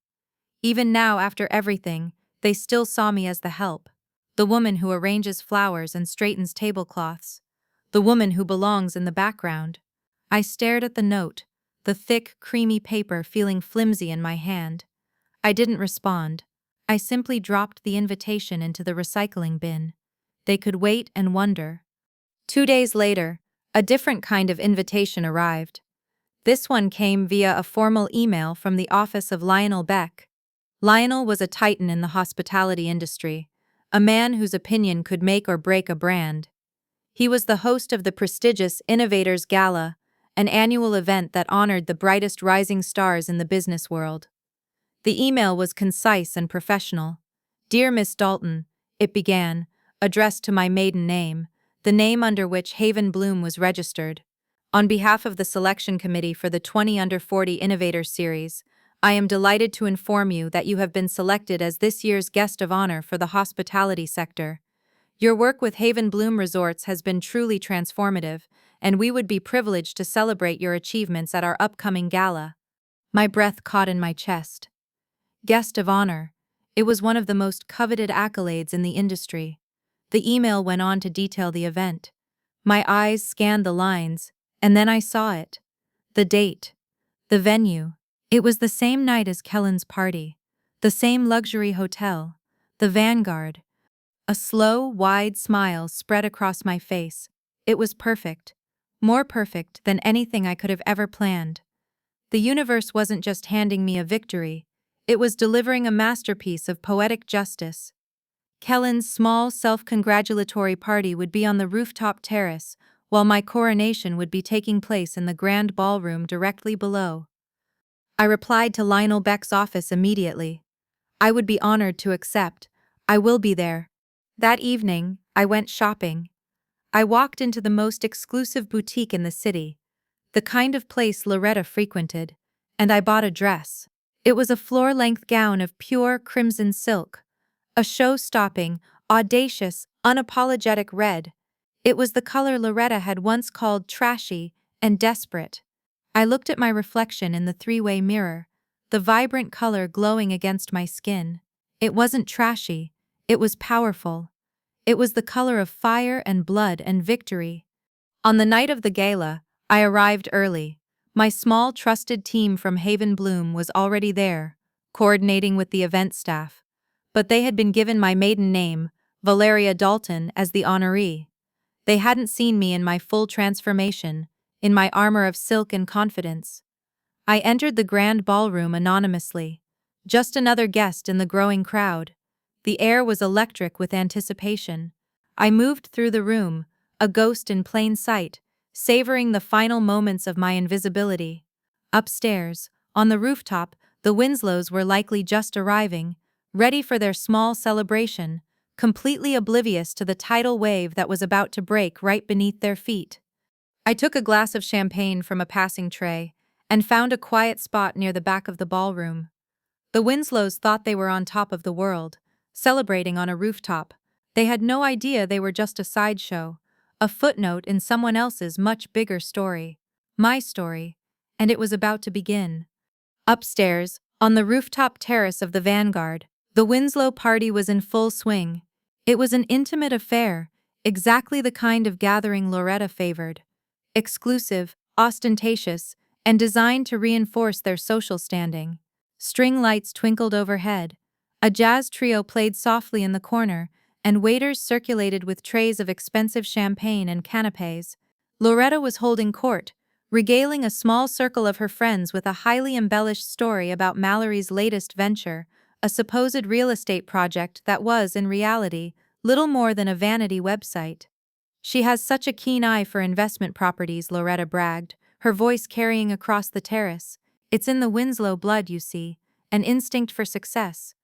Even now, after everything, they still saw me as the help. The woman who arranges flowers and straightens tablecloths. The woman who belongs in the background. I stared at the note, the thick, creamy paper feeling flimsy in my hand. I didn't respond. I simply dropped the invitation into the recycling bin. They could wait and wonder. 2 days later, a different kind of invitation arrived. This one came via a formal email from the office of Lionel Beck. Lionel was a titan in the hospitality industry, a man whose opinion could make or break a brand. He was the host of the prestigious Innovators Gala, an annual event that honored the brightest rising stars in the business world. The email was concise and professional. "Dear Miss Dalton," it began, addressed to my maiden name, the name under which Haven Bloom was registered. "On behalf of the selection committee for the 20 Under 40 Innovator Series, I am delighted to inform you that you have been selected as this year's guest of honor for the hospitality sector. Your work with Haven Bloom Resorts has been truly transformative, and we would be privileged to celebrate your achievements at our upcoming gala. My breath caught in my chest. Guest of honor. It was one of the most coveted accolades in the industry. The email went on to detail the event. My eyes scanned the lines, and then I saw it. The date. The venue. It was the same night as Kellen's party. The same luxury hotel. The Vanguard. A slow, wide smile spread across my face. It was perfect. More perfect than anything I could have ever planned. The universe wasn't just handing me a victory, it was delivering a masterpiece of poetic justice. Kellen's small, self-congratulatory party would be on the rooftop terrace, while my coronation would be taking place in the grand ballroom directly below. I replied to Lionel Beck's office immediately. I would be honored to accept. I will be there. That evening, I went shopping. I walked into the most exclusive boutique in the city, the kind of place Loretta frequented, and I bought a dress. It was a floor-length gown of pure crimson silk, a show-stopping, audacious, unapologetic red. It was the color Loretta had once called trashy and desperate. I looked at my reflection in the three-way mirror, the vibrant color glowing against my skin. It wasn't trashy, it was powerful. It was the color of fire and blood and victory. On the night of the gala, I arrived early. My small, trusted team from Haven Bloom was already there, coordinating with the event staff. But they had been given my maiden name, Valeria Dalton, as the honoree. They hadn't seen me in my full transformation, in my armor of silk and confidence. I entered the grand ballroom anonymously, just another guest in the growing crowd. The air was electric with anticipation. I moved through the room, a ghost in plain sight, savoring the final moments of my invisibility. Upstairs, on the rooftop, the Winslows were likely just arriving, ready for their small celebration, completely oblivious to the tidal wave that was about to break right beneath their feet. I took a glass of champagne from a passing tray and found a quiet spot near the back of the ballroom. The Winslows thought they were on top of the world, celebrating on a rooftop. They had no idea they were just a sideshow, a footnote in someone else's much bigger story. My story. And it was about to begin. Upstairs, on the rooftop terrace of the Vanguard, the Winslow party was in full swing. It was an intimate affair, exactly the kind of gathering Loretta favored. Exclusive, ostentatious, and designed to reinforce their social standing. String lights twinkled overhead. A jazz trio played softly in the corner, and waiters circulated with trays of expensive champagne and canapés. Loretta was holding court, regaling a small circle of her friends with a highly embellished story about Mallory's latest venture, a supposed real estate project that was, in reality, little more than a vanity website. She has such a keen eye for investment properties, Loretta bragged, her voice carrying across the terrace. It's in the Winslow blood, you see, an instinct for success.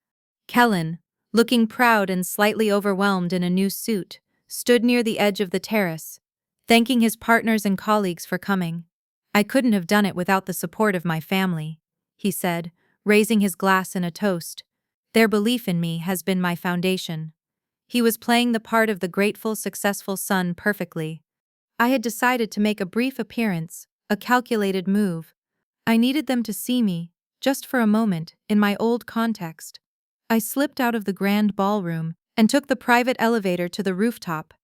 Kellen, looking proud and slightly overwhelmed in a new suit, stood near the edge of the terrace, thanking his partners and colleagues for coming. I couldn't have done it without the support of my family, he said, raising his glass in a toast. Their belief in me has been my foundation. He was playing the part of the grateful, successful son perfectly. I had decided to make a brief appearance, a calculated move. I needed them to see me, just for a moment, in my old context. I slipped out of the grand ballroom and took the private elevator to the rooftop.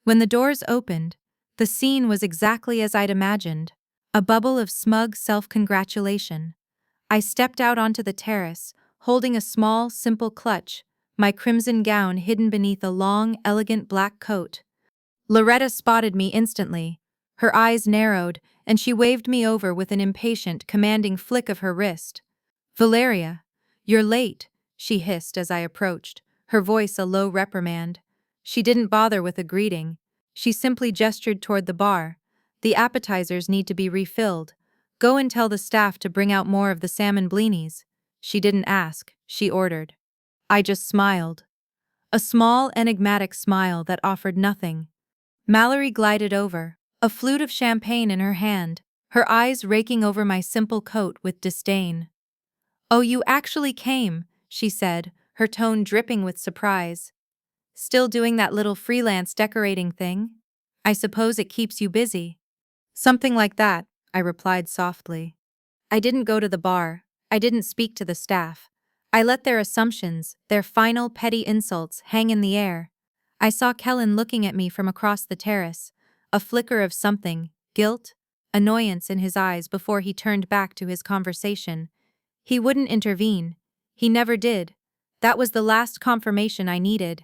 When the doors opened, the scene was exactly as I'd imagined, a bubble of smug self-congratulation. I stepped out onto the terrace, holding a small, simple clutch, my crimson gown hidden beneath a long, elegant black coat. Loretta spotted me instantly. Her eyes narrowed, and she waved me over with an impatient, commanding flick of her wrist. "Valeria, you're late," she hissed as I approached, her voice a low reprimand. She didn't bother with a greeting. She simply gestured toward the bar. "The appetizers need to be refilled. Go and tell the staff to bring out more of the salmon blinis." She didn't ask, she ordered. I just smiled. A small, enigmatic smile that offered nothing. Mallory glided over, a flute of champagne in her hand, her eyes raking over my simple coat with disdain. "Oh, you actually came," she said, her tone dripping with surprise. Still doing that little freelance decorating thing? I suppose it keeps you busy. Something like that, I replied softly. I didn't go to the bar. I didn't speak to the staff. I let their assumptions, their final petty insults, hang in the air. I saw Kellen looking at me from across the terrace, a flicker of something, guilt, annoyance in his eyes before he turned back to his conversation. He wouldn't intervene. He never did. That was the last confirmation I needed.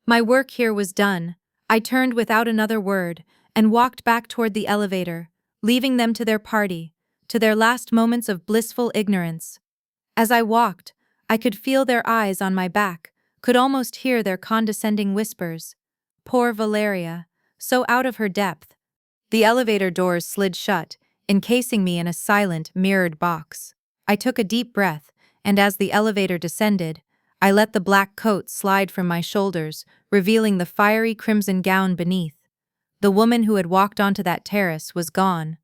My work here was done. I turned without another word and walked back toward the elevator, leaving them to their party, to their last moments of blissful ignorance. As I walked, I could feel their eyes on my back, could almost hear their condescending whispers. Poor Valeria, so out of her depth. The elevator doors slid shut, encasing me in a silent, mirrored box. I took a deep breath, and as the elevator descended, I let the black coat slide from my shoulders, revealing the fiery crimson gown beneath. The woman who had walked onto that terrace was gone.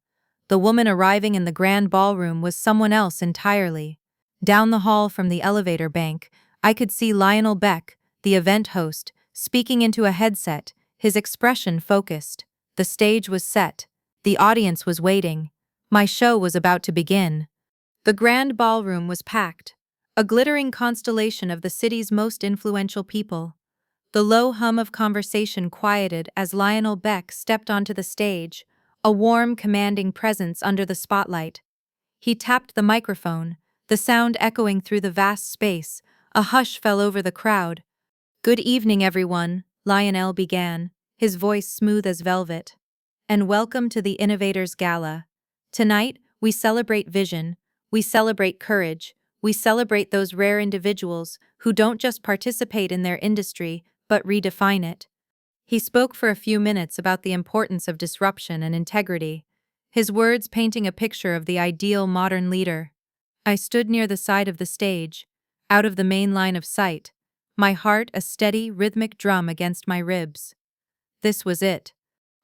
The woman arriving in the grand ballroom was someone else entirely. Down the hall from the elevator bank, I could see Lionel Beck, the event host, speaking into a headset, his expression focused. The stage was set. The audience was waiting. My show was about to begin. The grand ballroom was packed, a glittering constellation of the city's most influential people. The low hum of conversation quieted as Lionel Beck stepped onto the stage, a warm, commanding presence under the spotlight. He tapped the microphone, the sound echoing through the vast space. A hush fell over the crowd. "Good evening, everyone," Lionel began, his voice smooth as velvet. "And welcome to the Innovators Gala. Tonight, we celebrate vision, we celebrate courage, we celebrate those rare individuals who don't just participate in their industry, but redefine it." He spoke for a few minutes about the importance of disruption and integrity, his words painting a picture of the ideal modern leader. I stood near the side of the stage, out of the main line of sight, my heart a steady, rhythmic drum against my ribs. This was it.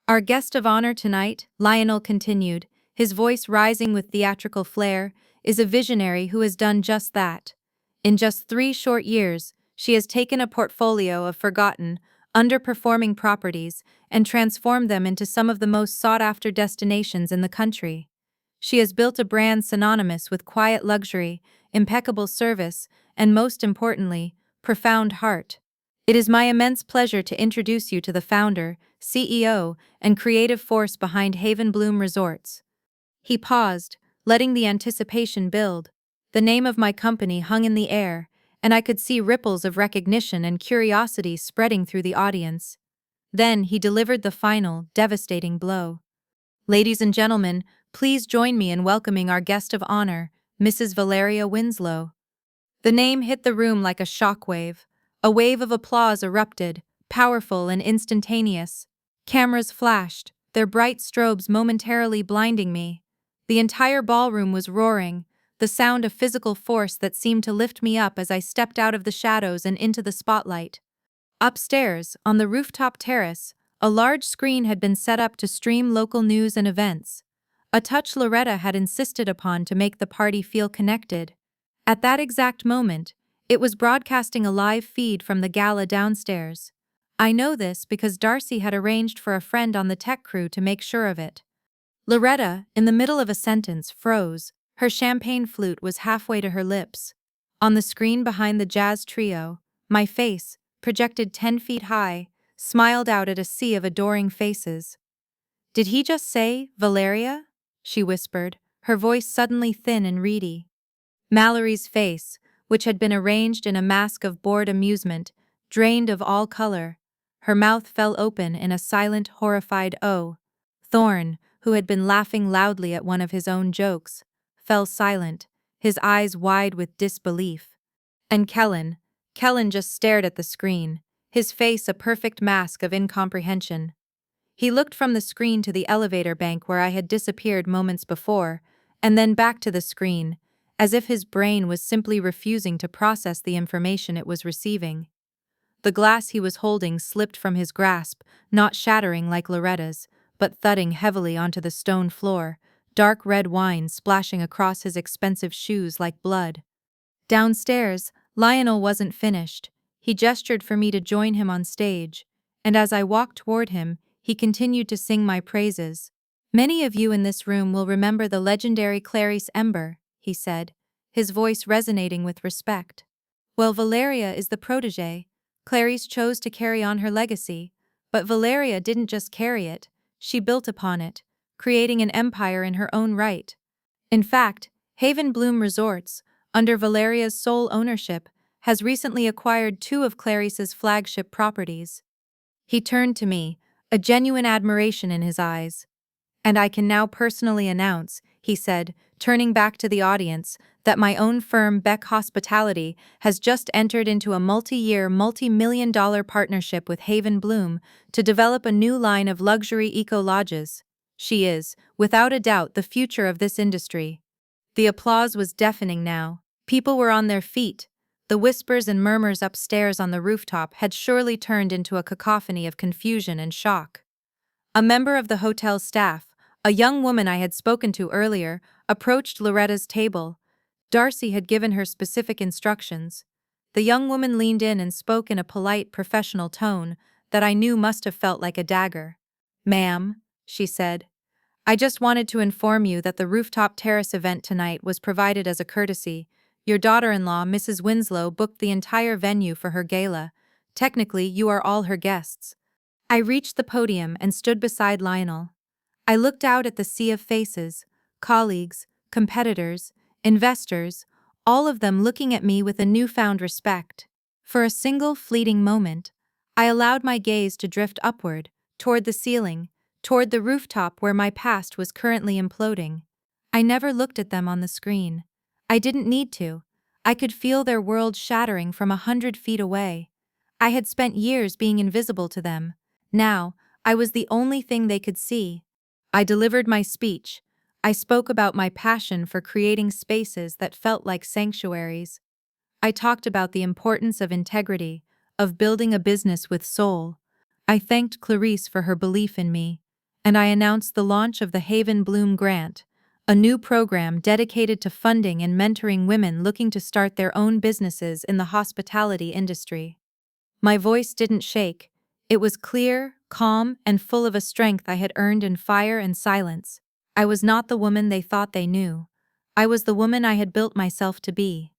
"Our guest of honor tonight," Lionel continued, his voice rising with theatrical flair, "is a visionary who has done just that. In just 3 short years, she has taken a portfolio of forgotten, underperforming properties and transformed them into some of the most sought-after destinations in the country. She has built a brand synonymous with quiet luxury, impeccable service, and most importantly, profound heart. It is my immense pleasure to introduce you to the founder, CEO, and creative force behind Haven Bloom Resorts." He paused, letting the anticipation build. The name of my company hung in the air, and I could see ripples of recognition and curiosity spreading through the audience. Then he delivered the final, devastating blow. "Ladies and gentlemen, please join me in welcoming our guest of honor, Mrs. Valeria Winslow." The name hit the room like a shockwave. A wave of applause erupted, powerful and instantaneous. Cameras flashed, their bright strobes momentarily blinding me. The entire ballroom was roaring, the sound of physical force that seemed to lift me up as I stepped out of the shadows and into the spotlight. Upstairs, on the rooftop terrace, a large screen had been set up to stream local news and events, a touch Loretta had insisted upon to make the party feel connected. At that exact moment, it was broadcasting a live feed from the gala downstairs. I know this because Darcy had arranged for a friend on the tech crew to make sure of it. Loretta, in the middle of a sentence, froze. Her champagne flute was halfway to her lips. On the screen behind the jazz trio, my face, projected 10 feet high, smiled out at a sea of adoring faces. "Did he just say, Valeria?" she whispered, her voice suddenly thin and reedy. Mallory's face, which had been arranged in a mask of bored amusement, drained of all color. Her mouth fell open in a silent, horrified "oh." Thorne, who had been laughing loudly at one of his own jokes, fell silent, his eyes wide with disbelief. And Kellen just stared at the screen, his face a perfect mask of incomprehension. He looked from the screen to the elevator bank where I had disappeared moments before, and then back to the screen, as if his brain was simply refusing to process the information it was receiving. The glass he was holding slipped from his grasp, not shattering like Loretta's, but thudding heavily onto the stone floor, dark red wine splashing across his expensive shoes like blood. Downstairs, Lionel wasn't finished. He gestured for me to join him on stage, and as I walked toward him, he continued to sing my praises. Many of you in this room will remember the legendary Clarice Ember, he said, his voice resonating with respect. Well, Valeria is the protégée. Clarice chose to carry on her legacy, but Valeria didn't just carry it, she built upon it, creating an empire in her own right. In fact, Haven Bloom Resorts, under Valeria's sole ownership, has recently acquired two of Clarice's flagship properties. He turned to me, a genuine admiration in his eyes. And I can now personally announce, he said, turning back to the audience, that my own firm Beck Hospitality has just entered into a multi-year, multi-million-dollar partnership with Haven Bloom to develop a new line of luxury eco-lodges. She is, without a doubt, the future of this industry. The applause was deafening now. People were on their feet. The whispers and murmurs upstairs on the rooftop had surely turned into a cacophony of confusion and shock. A member of the hotel staff, a young woman I had spoken to earlier, approached Loretta's table. Darcy had given her specific instructions. The young woman leaned in and spoke in a polite, professional tone that I knew must have felt like a dagger. "Ma'am," she said, "I just wanted to inform you that the rooftop terrace event tonight was provided as a courtesy. Your daughter-in-law, Mrs. Winslow, booked the entire venue for her gala. Technically, you are all her guests." I reached the podium and stood beside Lionel. I looked out at the sea of faces, colleagues, competitors, investors, all of them looking at me with a newfound respect. For a single fleeting moment, I allowed my gaze to drift upward, toward the ceiling, toward the rooftop where my past was currently imploding. I never looked at them on the screen. I didn't need to. I could feel their world shattering from 100 feet away. I had spent years being invisible to them. Now, I was the only thing they could see. I delivered my speech. I spoke about my passion for creating spaces that felt like sanctuaries. I talked about the importance of integrity, of building a business with soul. I thanked Clarice for her belief in me, and I announced the launch of the Haven Bloom Grant, a new program dedicated to funding and mentoring women looking to start their own businesses in the hospitality industry. My voice didn't shake. It was clear, calm, and full of a strength I had earned in fire and silence. I was not the woman they thought they knew. I was the woman I had built myself to be.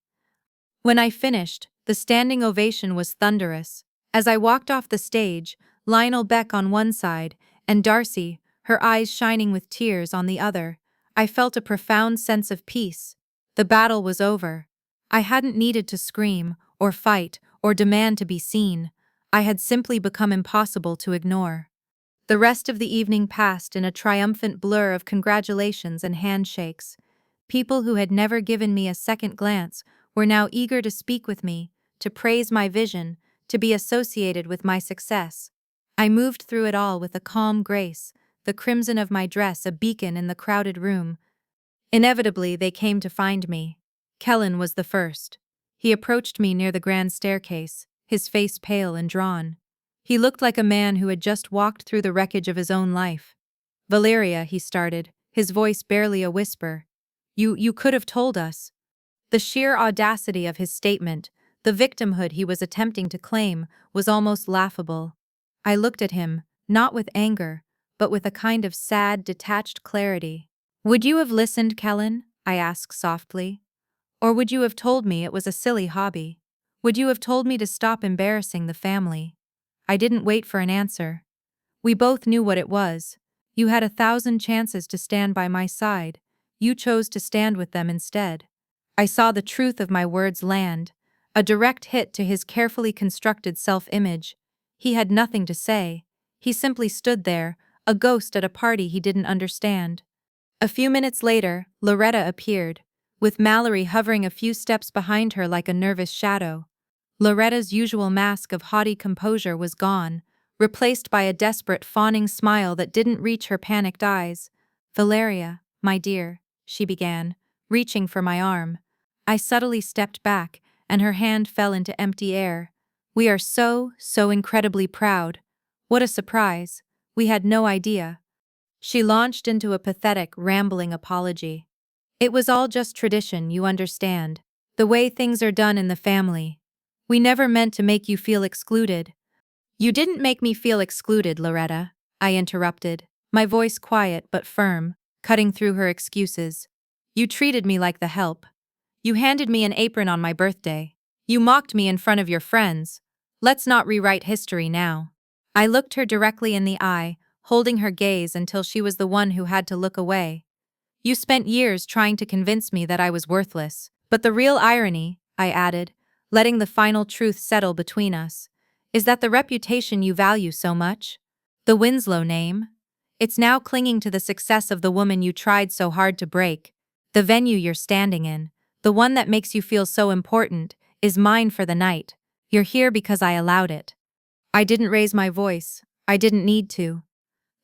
When I finished, the standing ovation was thunderous. As I walked off the stage, Lionel Beck on one side, and Darcy, her eyes shining with tears, on the other, I felt a profound sense of peace. The battle was over. I hadn't needed to scream, or fight, or demand to be seen. I had simply become impossible to ignore. The rest of the evening passed in a triumphant blur of congratulations and handshakes. People who had never given me a second glance were now eager to speak with me, to praise my vision, to be associated with my success. I moved through it all with a calm grace, the crimson of my dress a beacon in the crowded room. Inevitably, they came to find me. Kellen was the first. He approached me near the grand staircase, his face pale and drawn. He looked like a man who had just walked through the wreckage of his own life. "Valeria," he started, his voice barely a whisper. You could have told us." The sheer audacity of his statement, the victimhood he was attempting to claim, was almost laughable. I looked at him, not with anger, but with a kind of sad, detached clarity. "Would you have listened, Kellen?" I asked softly. "Or would you have told me it was a silly hobby? Would you have told me to stop embarrassing the family?" I didn't wait for an answer. We both knew what it was. You had 1,000 chances to stand by my side. You chose to stand with them instead. I saw the truth of my words land, a direct hit to his carefully constructed self-image. He had nothing to say. He simply stood there, a ghost at a party he didn't understand. A few minutes later, Loretta appeared, with Mallory hovering a few steps behind her like a nervous shadow. Loretta's usual mask of haughty composure was gone, replaced by a desperate fawning smile that didn't reach her panicked eyes. "Valeria, my dear," she began, reaching for my arm. I subtly stepped back, and her hand fell into empty air. "We are so incredibly proud. What a surprise. We had no idea." She launched into a pathetic, rambling apology. "It was all just tradition, you understand. The way things are done in the family. We never meant to make you feel excluded." "You didn't make me feel excluded, Loretta," I interrupted, my voice quiet but firm, cutting through her excuses. "You treated me like the help. You handed me an apron on my birthday. You mocked me in front of your friends. Let's not rewrite history now." I looked her directly in the eye, holding her gaze until she was the one who had to look away. "You spent years trying to convince me that I was worthless. But the real irony," I added, letting the final truth settle between us, "is that the reputation you value so much, the Winslow name, it's now clinging to the success of the woman you tried so hard to break. The venue you're standing in, the one that makes you feel so important, is mine for the night. You're here because I allowed it." I didn't raise my voice. I didn't need to.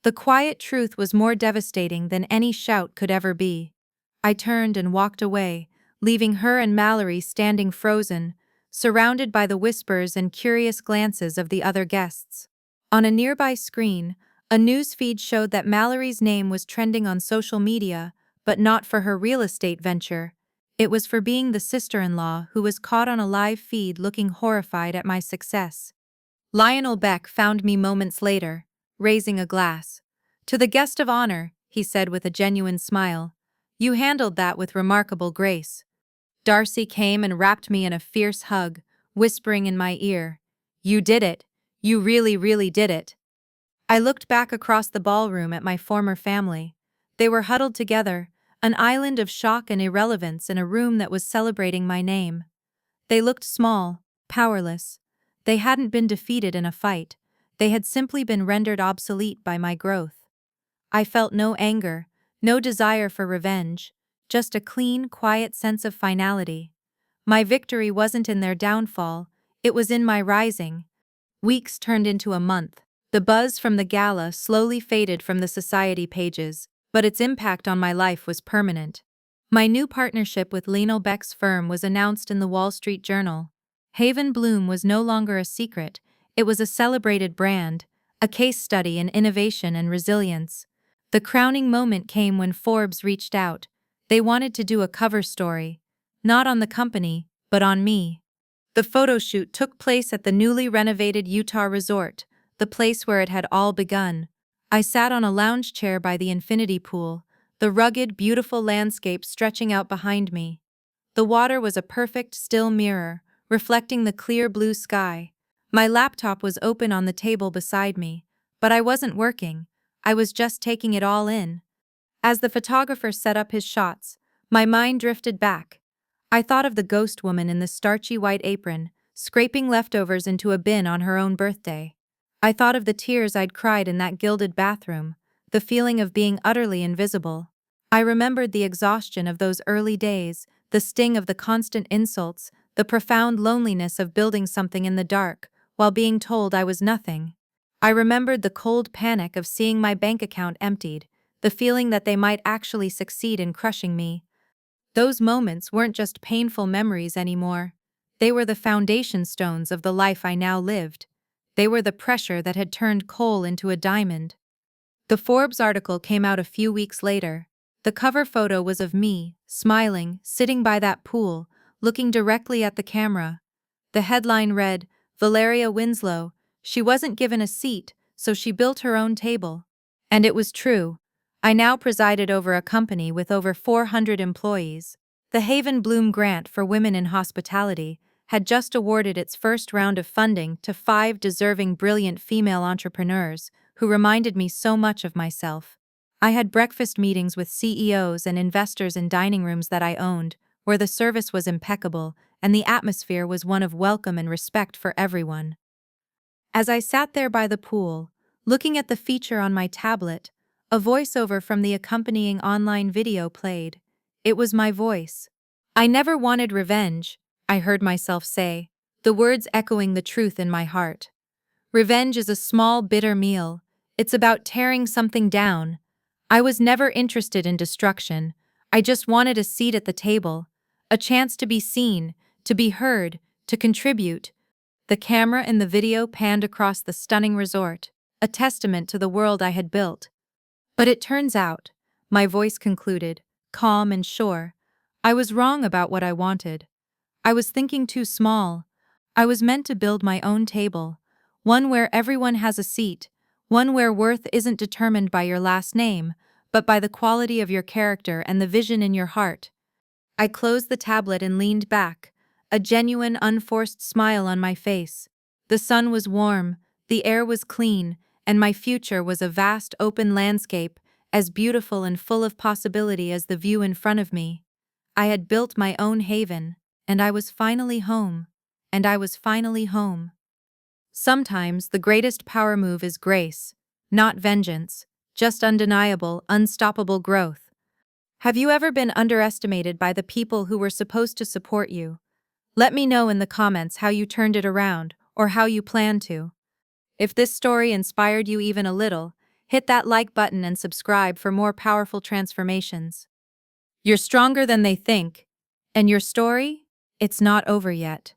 The quiet truth was more devastating than any shout could ever be. I turned and walked away, leaving her and Mallory standing frozen, surrounded by the whispers and curious glances of the other guests. On a nearby screen, a news feed showed that Mallory's name was trending on social media, but not for her real estate venture. It was for being the sister-in-law who was caught on a live feed looking horrified at my success. Lionel Beck found me moments later, raising a glass. "To the guest of honor," he said with a genuine smile. "You handled that with remarkable grace." Darcy came and wrapped me in a fierce hug, whispering in my ear, "You did it. You really, really did it." I looked back across the ballroom at my former family. They were huddled together, an island of shock and irrelevance in a room that was celebrating my name. They looked small, powerless. They hadn't been defeated in a fight. They had simply been rendered obsolete by my growth. I felt no anger, no desire for revenge, just a clean, quiet sense of finality. My victory wasn't in their downfall, it was in my rising. Weeks turned into a month. The buzz from the gala slowly faded from the society pages, but its impact on my life was permanent. My new partnership with Lionel Beck's firm was announced in the Wall Street Journal. Haven Bloom was no longer a secret, it was a celebrated brand, a case study in innovation and resilience. The crowning moment came when Forbes reached out. They wanted to do a cover story, not on the company, but on me. The photo shoot took place at the newly renovated Utah resort, the place where it had all begun. I sat on a lounge chair by the infinity pool, the rugged, beautiful landscape stretching out behind me. The water was a perfect, still mirror, reflecting the clear blue sky. My laptop was open on the table beside me, but I wasn't working. I was just taking it all in. As the photographer set up his shots, my mind drifted back. I thought of the ghost woman in the starchy white apron, scraping leftovers into a bin on her own birthday. I thought of the tears I'd cried in that gilded bathroom, the feeling of being utterly invisible. I remembered the exhaustion of those early days, the sting of the constant insults, the profound loneliness of building something in the dark, while being told I was nothing. I remembered the cold panic of seeing my bank account emptied, the feeling that they might actually succeed in crushing me. Those moments weren't just painful memories anymore. They were the foundation stones of the life I now lived. They were the pressure that had turned coal into a diamond. The Forbes article came out a few weeks later. The cover photo was of me, smiling, sitting by that pool, looking directly at the camera. The headline read, "Valeria Winslow, she wasn't given a seat, so she built her own table." And it was true. I now presided over a company with over 400 employees. The Haven Bloom Grant for Women in Hospitality had just awarded its first round of funding to 5 deserving brilliant female entrepreneurs who reminded me so much of myself. I had breakfast meetings with CEOs and investors in dining rooms that I owned, where the service was impeccable and the atmosphere was one of welcome and respect for everyone. As I sat there by the pool, looking at the feature on my tablet, a voiceover from the accompanying online video played. It was my voice. "I never wanted revenge," I heard myself say, the words echoing the truth in my heart. "Revenge is a small, bitter meal. It's about tearing something down. I was never interested in destruction. I just wanted a seat at the table, a chance to be seen, to be heard, to contribute." The camera in the video panned across the stunning resort, a testament to the world I had built. "But it turns out," my voice concluded, calm and sure, "I was wrong about what I wanted. I was thinking too small. I was meant to build my own table, one where everyone has a seat, one where worth isn't determined by your last name, but by the quality of your character and the vision in your heart. I closed the tablet and leaned back, a genuine, unforced smile on my face. The sun was warm, the air was clean, and my future was a vast open landscape, as beautiful and full of possibility as the view in front of me. I had built my own haven, and I was finally home. And I was finally home. Sometimes the greatest power move is grace, not vengeance, just undeniable, unstoppable growth. Have you ever been underestimated by the people who were supposed to support you? Let me know in the comments how you turned it around, or how you plan to. If this story inspired you even a little, hit that like button and subscribe for more powerful transformations. You're stronger than they think, and your story? It's not over yet.